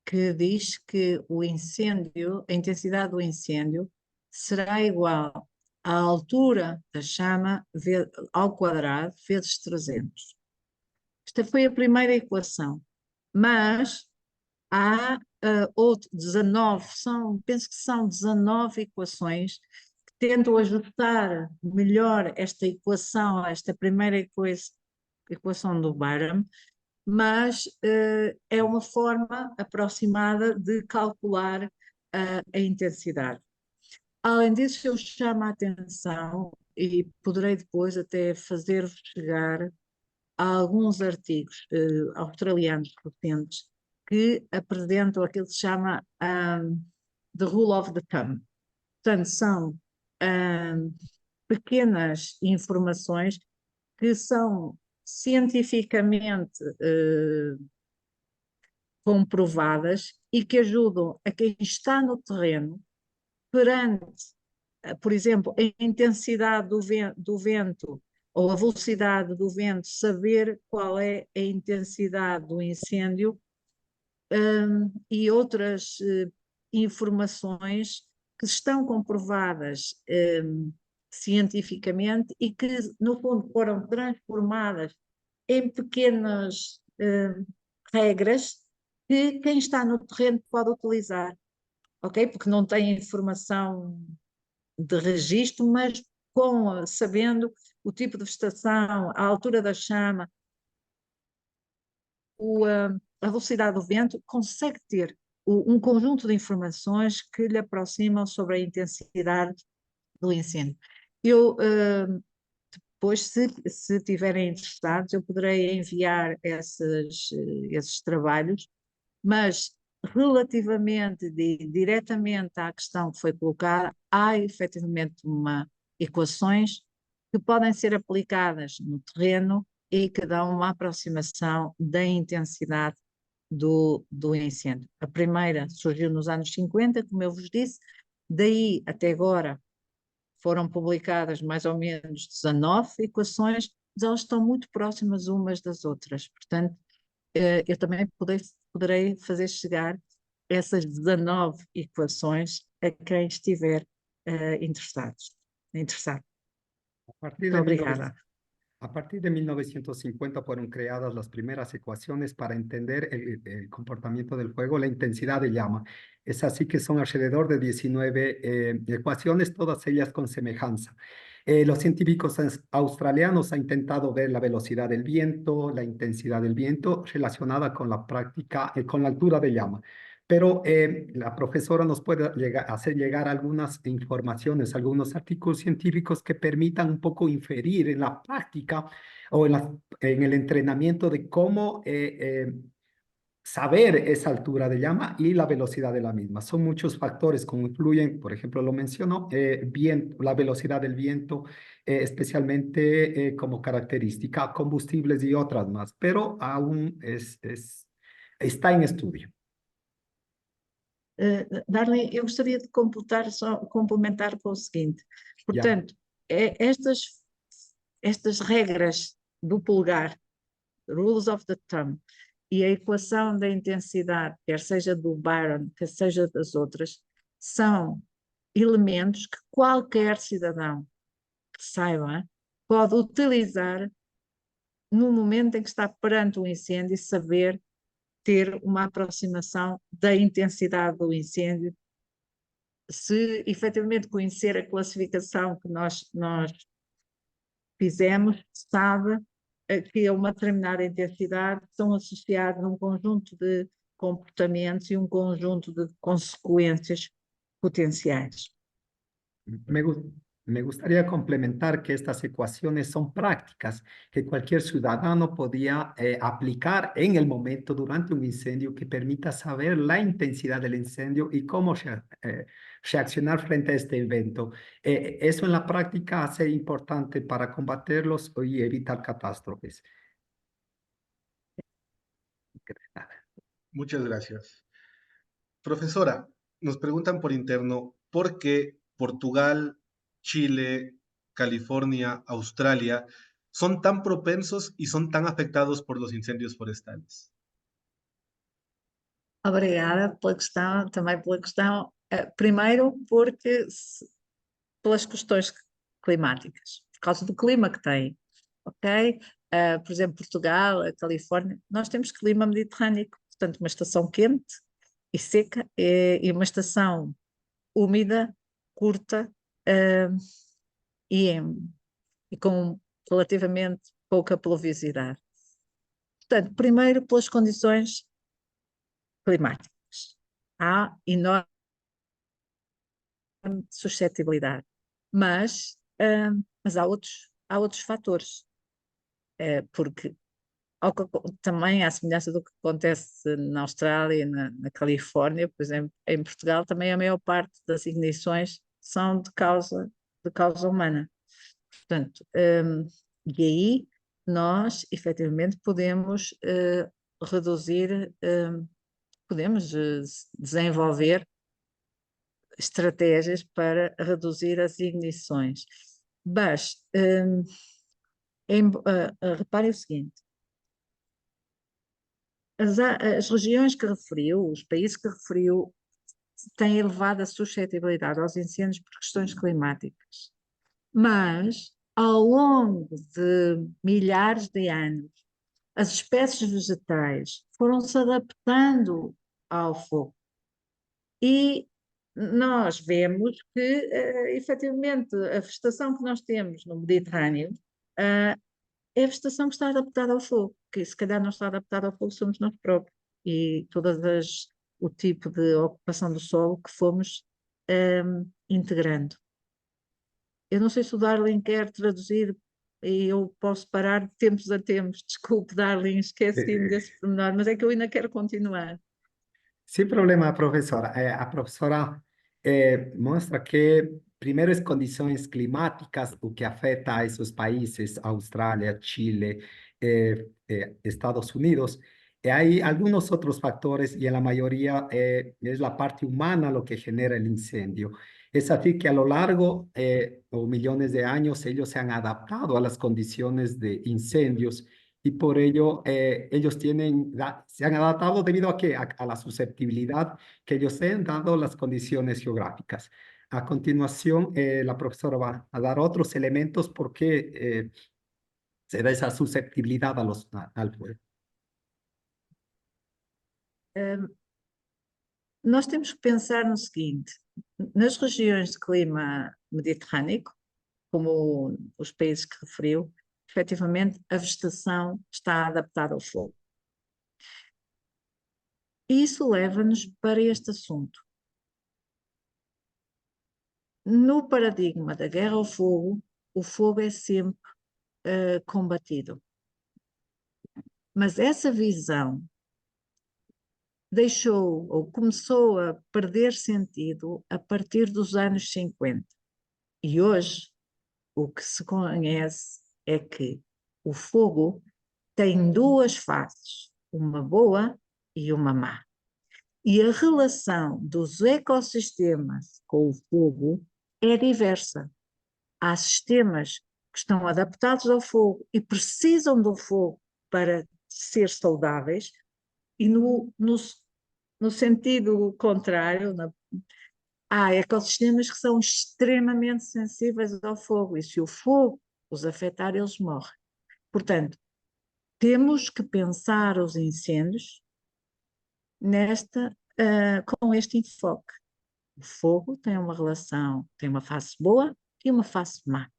que diz que o incêndio, a intensidade do incêndio será igual à altura da chama ao quadrado vezes 300. Esta foi a primeira equação, mas há outro 19, penso que são 19 equações que tentam ajustar melhor esta equação, esta primeira equação do Barham, mas é uma forma aproximada de calcular a intensidade. Além disso, eu chamo a atenção e poderei depois até fazer-vos chegar a alguns artigos australianos recentes que apresentam aquilo que se chama the rule of the thumb. Portanto, são pequenas informações que são cientificamente comprovadas e que ajudam a quem está no terreno perante, por exemplo, a intensidade do vento ou a velocidade do vento, saber qual é a intensidade do incêndio, e outras informações que estão comprovadas cientificamente e que, no fundo, foram transformadas em pequenas regras que quem está no terreno pode utilizar, ok? Porque não tem informação de registro, mas sabendo o tipo de vegetação, a altura da chama, a velocidade do vento, consegue ter um conjunto de informações que lhe aproximam sobre a intensidade do incêndio. Eu, depois, se estiverem interessados, eu poderei enviar esses trabalhos, mas relativamente diretamente à questão que foi colocada, há efetivamente equações que podem ser aplicadas no terreno e que dão uma aproximação da intensidade do incêndio. A primeira surgiu nos anos 50, como eu vos disse, daí até agora foram publicadas mais ou menos 19 equações, mas elas estão muito próximas umas das outras. Portanto, eu também poderei fazer chegar essas 19 equações a quem estiver interessado. A partir Muito de obrigada. A partir de 1950 fueron creadas las primeras ecuaciones para entender el comportamiento del fuego, la intensidad de llama. Es así que son alrededor de 19 ecuaciones, todas ellas con semejanza. Los científicos australianos han intentado ver la velocidad del viento, la intensidad del viento relacionada con la práctica, con la altura de llama. Pero la profesora nos puede hacer llegar algunas informaciones, algunos artículos científicos que permitan un poco inferir en la práctica o en el entrenamiento de cómo saber esa altura de llama y la velocidad de la misma. Son muchos factores que influyen, por ejemplo, lo mencionó, la velocidad del viento, especialmente como característica, combustibles y otras más, pero aún está en estudio. Darlene, eu gostaria de complementar com o seguinte. Portanto, estas regras do polegar, rules of the thumb, e a equação da intensidade, quer seja do Byron, quer seja das outras, são elementos que qualquer cidadão que saiba pode utilizar no momento em que está perante um incêndio e saber ter uma aproximação da intensidade do incêndio, se efetivamente conhecer a classificação que nós fizemos, sabe que a uma determinada intensidade estão associados a um conjunto de comportamentos e um conjunto de consequências potenciais. Me gustaría complementar que estas ecuaciones son prácticas que cualquier ciudadano podía aplicar en el momento durante un incendio que permita saber la intensidad del incendio y cómo reaccionar frente a este evento. Eso en la práctica hace importante para combatirlos y evitar catástrofes. Muchas gracias. Profesora, nos preguntan por interno por qué Portugal, Chile, California, Australia son tan propensos y son tan afectados por los incendios forestales. Obrigada também pela questão. Primeiro, pelas questões climáticas, por causa do clima que tem, ok? Por exemplo, Portugal, a Califórnia, nós temos clima mediterrâneo, portanto, uma estação quente e seca e uma estação úmida, curta e com relativamente pouca pluviosidade. Portanto, primeiro pelas condições climáticas. Há enorme suscetibilidade, mas há outros fatores, porque também à semelhança do que acontece na Austrália e na Califórnia, por exemplo, em Portugal também a maior parte das ignições são de causa humana. Portanto, e aí nós efetivamente podemos reduzir, podemos desenvolver estratégias para reduzir as ignições. Mas reparem o seguinte: as regiões que referiu, os países que referiu, têm elevada suscetibilidade aos incêndios por questões climáticas. Mas, ao longo de milhares de anos, as espécies vegetais foram-se adaptando ao fogo. E nós vemos que, efetivamente, a vegetação que nós temos no Mediterrâneo é a vegetação que está adaptada ao fogo, que se calhar não está adaptada ao fogo somos nós próprios. E o tipo de ocupação do solo que fomos integrando. Eu não sei se o Darling quer traduzir e eu posso parar de tempos a tempos. Desculpe, Darling, esqueci-me desse pormenor, mas é que eu ainda quero continuar. Sin problema, profesora. A profesora mostra que, primeiro, as condições climáticas, o que afeta a esses países, Austrália, Chile, Estados Unidos. Hay algunos otros factores y en la mayoría es la parte humana lo que genera el incendio. Es así que a lo largo o millones de años ellos se han adaptado a las condiciones de incendios y por ello ellos se han adaptado debido a que a la susceptibilidad que ellos se han dado las condiciones geográficas. A continuación, la profesora va a dar otros elementos por qué se da esa susceptibilidad al fuego. Nós temos que pensar no seguinte: nas regiões de clima mediterrâneo, como os países que referiu, efetivamente a vegetação está adaptada ao fogo. E isso leva-nos para este assunto. No paradigma da guerra ao fogo, o fogo é sempre combatido. Mas essa visão deixou ou começou a perder sentido a partir dos anos 50. E hoje o que se conhece é que o fogo tem duas faces, uma boa e uma má. E a relação dos ecossistemas com o fogo é diversa. Há sistemas que estão adaptados ao fogo e precisam do fogo para ser saudáveis, e no sentido contrário, há ecossistemas que são extremamente sensíveis ao fogo, e se o fogo os afetar, eles morrem. Portanto, temos que pensar os incêndios com este enfoque. O fogo tem uma relação, tem uma face boa e uma face má.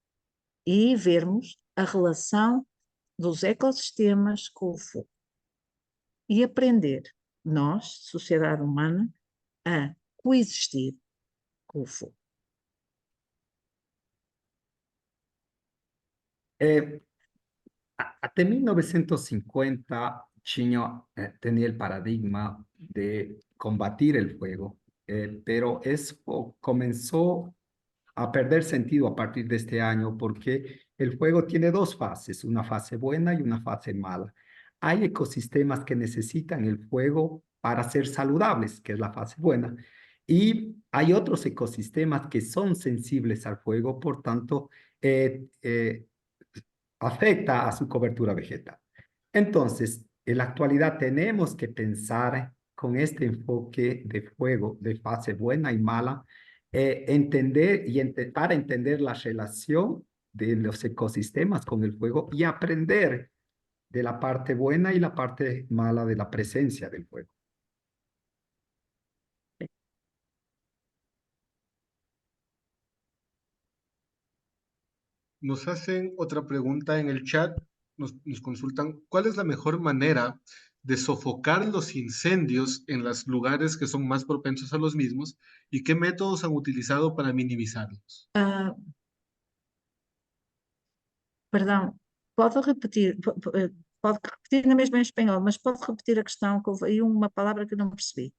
E vermos a relação dos ecossistemas com o fogo. E aprender, nós, sociedade humana, a coexistir com o fogo. Hasta 1950 China tenía el paradigma de combatir el fuego, pero eso comenzó a perder sentido a partir de este año porque el fuego tiene dos fases, una fase buena y una fase mala. Hay ecosistemas que necesitan el fuego para ser saludables, que es la fase buena, y hay otros ecosistemas que son sensibles al fuego, por tanto, afecta a su cobertura vegetal. Entonces, en la actualidad tenemos que pensar con este enfoque de fuego, de fase buena y mala, entender y intentar entender la relación de los ecosistemas con el fuego y aprender de la parte buena y la parte mala de la presencia del fuego. Nos hacen otra pregunta en el chat, nos consultan, ¿cuál es la mejor manera de sofocar los incendios en los lugares que son más propensos a los mismos y qué métodos han utilizado para minimizarlos? Perdão, pode repetir, Pode repetir na mesma em espanhol, mas pode repetir a questão, que houve aí uma palavra que eu não percebi.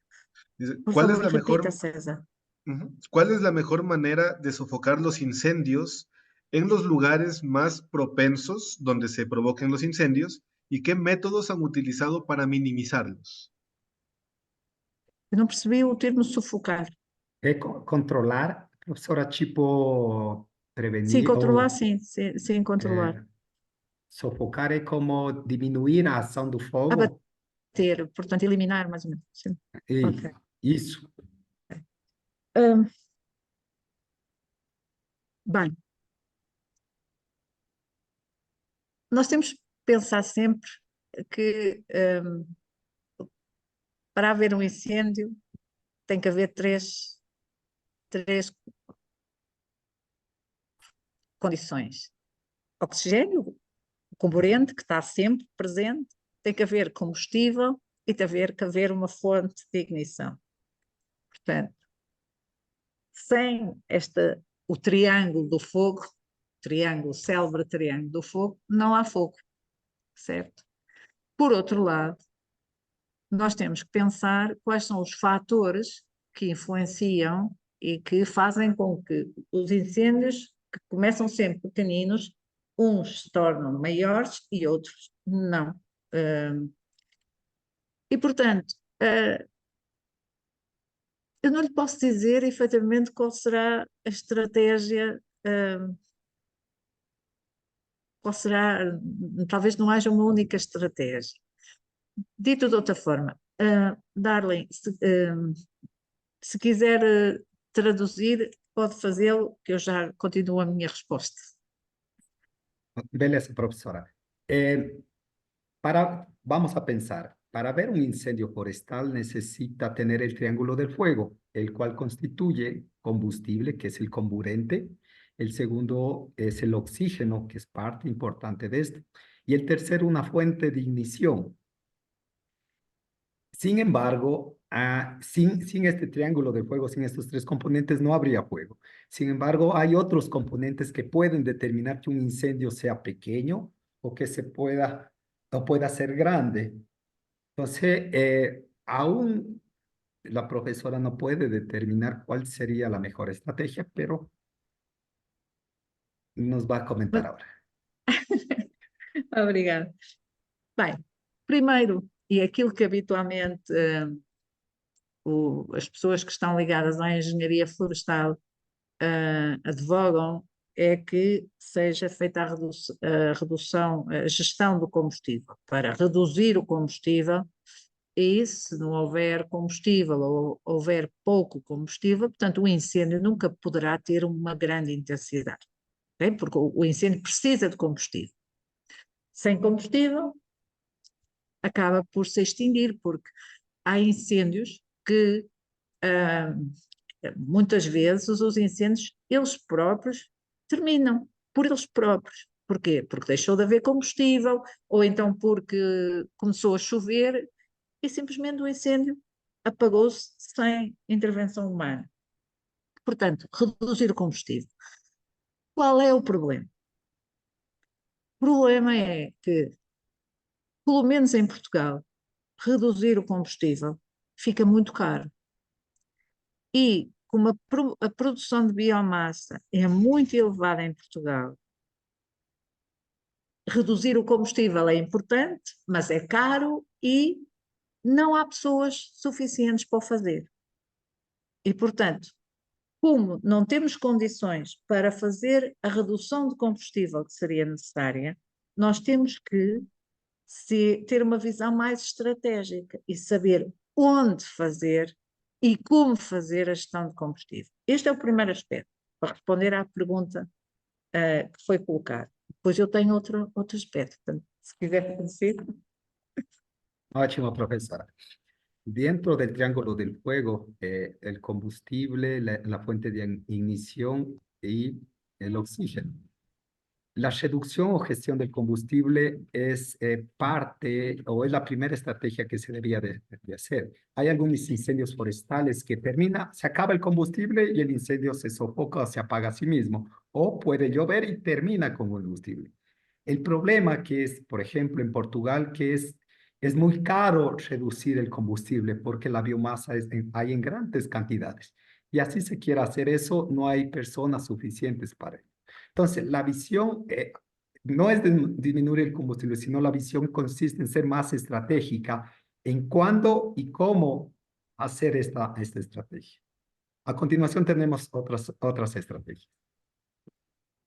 Dice, Por ¿cuál es favor, la mejor, repita, César. ¿cuál es la mejor manera de sofocar los incendios en los lugares más propensos donde se provoquen los incendios y qué métodos han utilizado para minimizarlos? Eu não percebi o termo sufocar. Controlar, profesora, tipo Sim, prevenir controlar, ou sim, controlar. sofocar é como diminuir a ação do fogo. Abater, portanto, eliminar, mais ou menos. Sim. E Ok. isso. Bem, nós temos que pensar sempre que para haver um incêndio tem que haver três condições. Oxigênio, o comburente que está sempre presente, tem que haver combustível e tem que haver uma fonte de ignição. Portanto, sem o triângulo do fogo, o célebre triângulo do fogo, não há fogo, certo? Por outro lado, nós temos que pensar quais são os fatores que influenciam e que fazem com que os incêndios, que começam sempre pequeninos, uns se tornam maiores e outros não. E, portanto, eu não lhe posso dizer efetivamente qual será a estratégia, talvez não haja uma única estratégia. Dito de outra forma, Darlene, se quiser traduzir, pode fazê-lo, que eu já continuo a minha resposta. Beleza, profesora. Vamos a pensar, para ver un incendio forestal necesita tener el triángulo del fuego, el cual constituye combustible, que es el comburente. El segundo es el oxígeno, que es parte importante de esto. Y el tercero, una fuente de ignición. Sin embargo, sin este triángulo de fuego, sin estos tres componentes, no habría fuego. Sin embargo, hay otros componentes que pueden determinar que un incendio sea pequeño o que pueda ser grande. Entonces, aún la profesora no puede determinar cuál sería la mejor estrategia, pero nos va a comentar ahora. Obrigada. Bem, primeiro, e aquilo que habitualmente as pessoas que estão ligadas à engenharia florestal advogam é que seja feita a redução, a gestão do combustível, para reduzir o combustível, e se não houver combustível ou houver pouco combustível, portanto o incêndio nunca poderá ter uma grande intensidade, okay? Porque o incêndio precisa de combustível. Sem combustível, acaba por se extinguir, porque há incêndios que muitas vezes os incêndios, eles próprios, terminam por eles próprios. Porquê? Porque deixou de haver combustível, ou então porque começou a chover e simplesmente o incêndio apagou-se sem intervenção humana. Portanto, reduzir o combustível. Qual é o problema? O problema é que, pelo menos em Portugal, reduzir o combustível fica muito caro. E como a produção de biomassa é muito elevada em Portugal, reduzir o combustível é importante, mas é caro e não há pessoas suficientes para o fazer. E, portanto, como não temos condições para fazer a redução de combustível que seria necessária, nós temos que ter uma visão mais estratégica e saber onde fazer e como fazer a gestão de combustível. Este é o primeiro aspecto, para responder à pergunta que foi colocada. Depois eu tenho outro aspecto, portanto, se quiser conhecer. Ótimo, profesora. Dentro del triángulo del fuego, el combustible, la fuente de ignición y el oxígeno. La reducción o gestión del combustible es parte o es la primera estrategia que se debería de hacer. Hay algunos incendios forestales que se acaba el combustible y el incendio se sofoca o se apaga a sí mismo. O puede llover y termina con combustible. El problema que es, por ejemplo, en Portugal, que es muy caro reducir el combustible porque la biomasa hay en grandes cantidades. Y así se quiere hacer eso, no hay personas suficientes para ello. Entonces, la visión no es disminuir el combustible, sino la visión consiste en ser más estratégica en cuándo y cómo hacer esta estrategia. A continuación tenemos outras estratégias.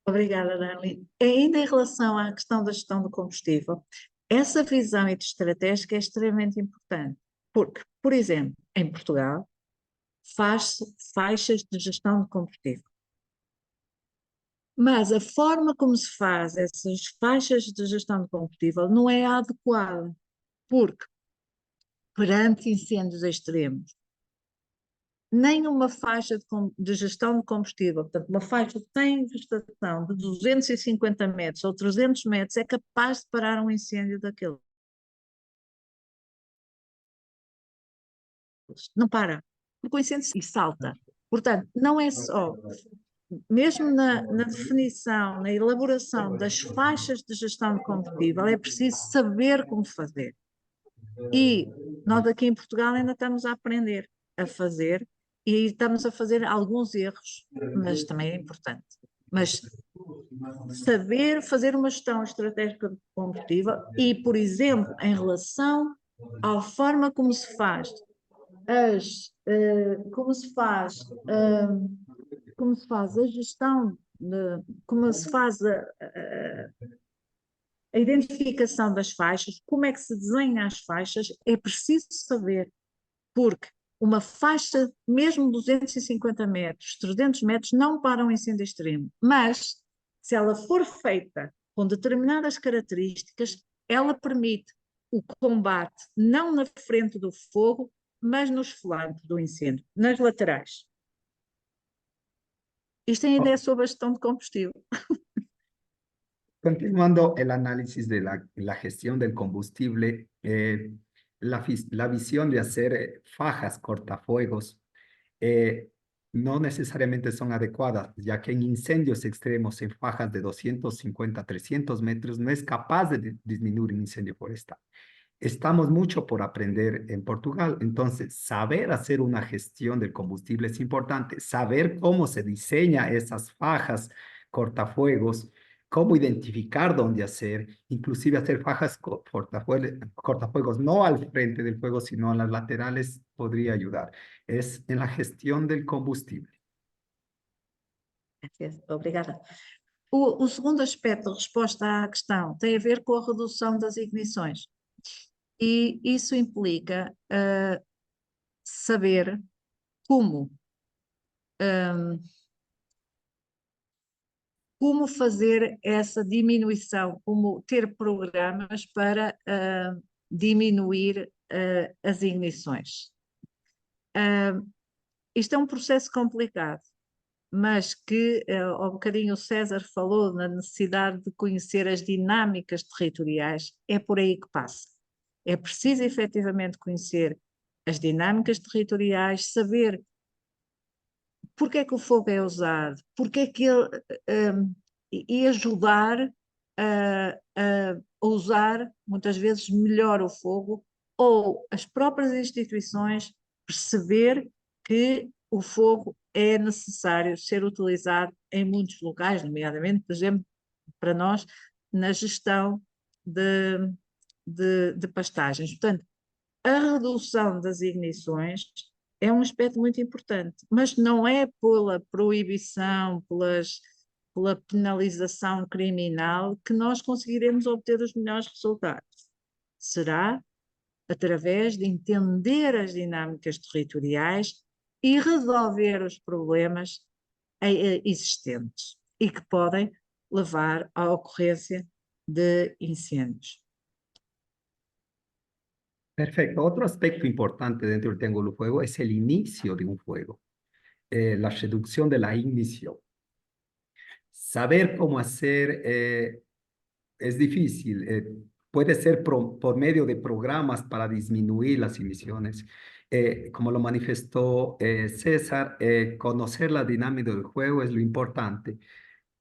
Obrigada, Darlene. Ainda em relação à questão da gestão do combustível, essa visão estratégica é extremamente importante, porque, por exemplo, em Portugal, faz-se faixas de gestão de combustível. Mas a forma como se faz essas faixas de gestão de combustível não é adequada, porque perante incêndios extremos, nenhuma faixa de gestão de combustível, portanto, uma faixa sem vegetação de 250 metros ou 300 metros é capaz de parar um incêndio daquele. Não para, porque o incêndio se salta. Portanto, não é só, mesmo na definição, na elaboração das faixas de gestão de combustível, é preciso saber como fazer. E nós aqui em Portugal ainda estamos a aprender a fazer, e estamos a fazer alguns erros, mas também é importante. Mas saber fazer uma gestão estratégica de combustível e, por exemplo, em relação à forma como se faz a gestão, como se faz a identificação das faixas, como é que se desenha as faixas, é preciso saber, porque uma faixa, mesmo 250 metros, 300 metros, não para um incêndio extremo, mas se ela for feita com determinadas características, ela permite o combate não na frente do fogo, mas nos flancos do incêndio, nas laterais. Isto ainda é sobre a gestão de combustível. Continuando el análisis de la gestión del combustible, la visión de hacer fajas cortafuegos no necesariamente son adecuadas, ya que en incendios extremos en fajas de 250 a 300 metros no es capaz de disminuir un incendio forestal. Estamos mucho por aprender en Portugal, entonces saber hacer una gestión del combustible es importante, saber cómo se diseña esas fajas cortafuegos, cómo identificar dónde hacer, inclusive hacer fajas cortafuegos no al frente del fuego, sino a las laterales podría ayudar. Es en la gestión del combustible. Obrigada. O segundo aspecto de resposta à questão tem a ver com a redução das ignições. E isso implica saber como fazer essa diminuição, como ter programas para diminuir as ignições. Isto é um processo complicado, mas que ao bocadinho o César falou na necessidade de conhecer as dinâmicas territoriais, é por aí que passa. É preciso efetivamente conhecer as dinâmicas territoriais, saber porque é que o fogo é usado, porque é que ele, e ajudar a usar muitas vezes melhor o fogo, ou as próprias instituições perceber que o fogo é necessário ser utilizado em muitos locais, nomeadamente, por exemplo, para nós, na gestão de pastagens. Portanto, a redução das ignições é um aspecto muito importante, mas não é pela proibição, pela penalização criminal que nós conseguiremos obter os melhores resultados. Será através de entender as dinâmicas territoriais e resolver os problemas existentes e que podem levar à ocorrência de incêndios. Perfecto. Otro aspecto importante dentro del triángulo fuego es el inicio de un fuego, la reducción de la ignición. Saber cómo hacer es difícil. Puede ser por medio de programas para disminuir las emisiones. Como lo manifestó César, conocer la dinámica del fuego es lo importante.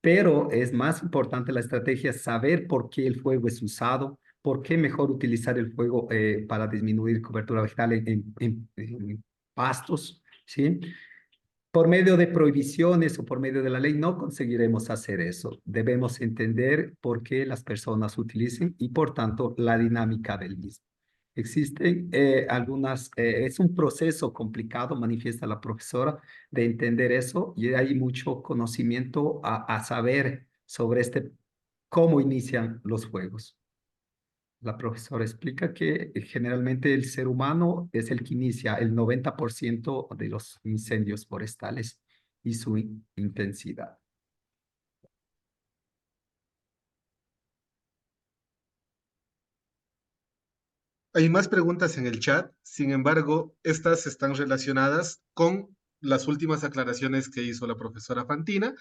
pero es más importante la estrategia saber por qué el fuego es usado, por qué mejor utilizar el fuego para disminuir cobertura vegetal en pastos, ¿sí? Por medio de prohibiciones o por medio de la ley no conseguiremos hacer eso. Debemos entender por qué las personas utilizan y por tanto la dinámica del mismo. Existen es un proceso complicado, manifiesta la profesora, de entender eso y hay mucho conocimiento a saber sobre cómo inician los fuegos. La profesora explica que generalmente el ser humano es el que inicia el 90% de los incendios forestales y su intensidad. Hay más preguntas en el chat, sin embargo, estas están relacionadas con las últimas aclaraciones que hizo la profesora Fantina,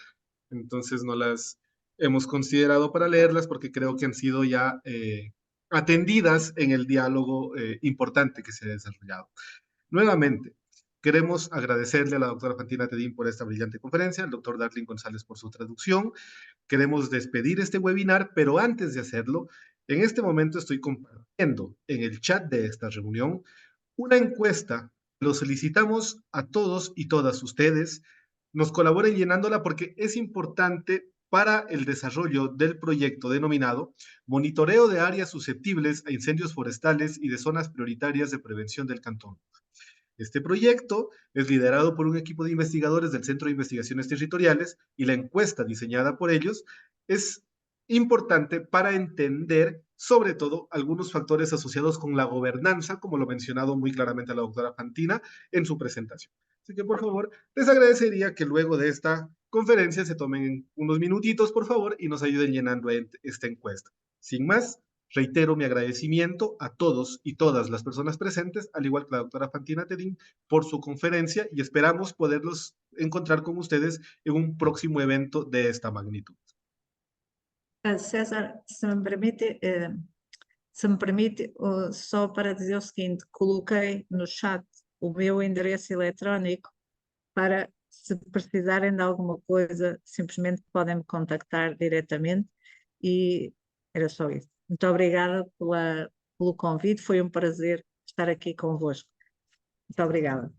entonces no las hemos considerado para leerlas porque creo que han sido ya atendidas en el diálogo importante que se ha desarrollado. Nuevamente, queremos agradecerle a la doctora Fantina Tedín por esta brillante conferencia, al doctor Darling González por su traducción. Queremos despedir este webinar, pero antes de hacerlo, en este momento estoy compartiendo en el chat de esta reunión una encuesta. Lo solicitamos a todos y todas ustedes. Nos colaboren llenándola porque es importante para el desarrollo del proyecto denominado Monitoreo de áreas susceptibles a incendios forestales y de zonas prioritarias de prevención del Cantón. Este proyecto es liderado por un equipo de investigadores del Centro de Investigaciones Territoriales y la encuesta diseñada por ellos es importante para entender, sobre todo, algunos factores asociados con la gobernanza, como lo ha mencionado muy claramente la doctora Fantina en su presentación. Así que, por favor, les agradecería que luego de esta conferencia se tomen unos minutitos, por favor, y nos ayuden llenando esta encuesta. Sin más, reitero mi agradecimiento a todos y todas las personas presentes, al igual que la doctora Fantina Tedín, por su conferencia y esperamos poderlos encontrar con ustedes en un próximo evento de esta magnitud. César, se me permite, só para dizer o seguinte, coloquei no chat o meu endereço eletrónico para, se precisarem de alguma coisa, simplesmente podem me contactar diretamente e era só isso. Muito obrigada pelo convite, foi um prazer estar aqui convosco. Muito obrigada.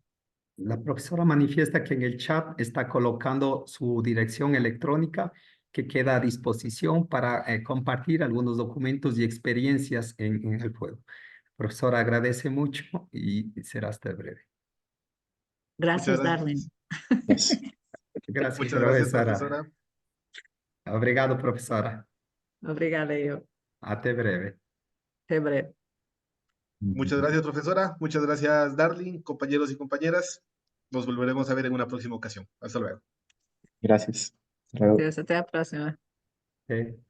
La profesora manifiesta que en el chat está colocando su dirección electrónica que queda a disposición para compartir algunos documentos y experiencias en el fuego. La profesora agradece mucho y será hasta breve. Graças, Muchas Darling. gracias. Gracias, Muchas gracias, profesora. profesora. Obrigado, profesora. Obrigada eu. Até breve. Até breve. Muchas gracias, profesora. Muchas gracias, Darling, compañeros y compañeras. Nos volveremos a ver en una próxima ocasión. Hasta luego. Gracias. Hasta luego. Deus, até a próxima. Okay.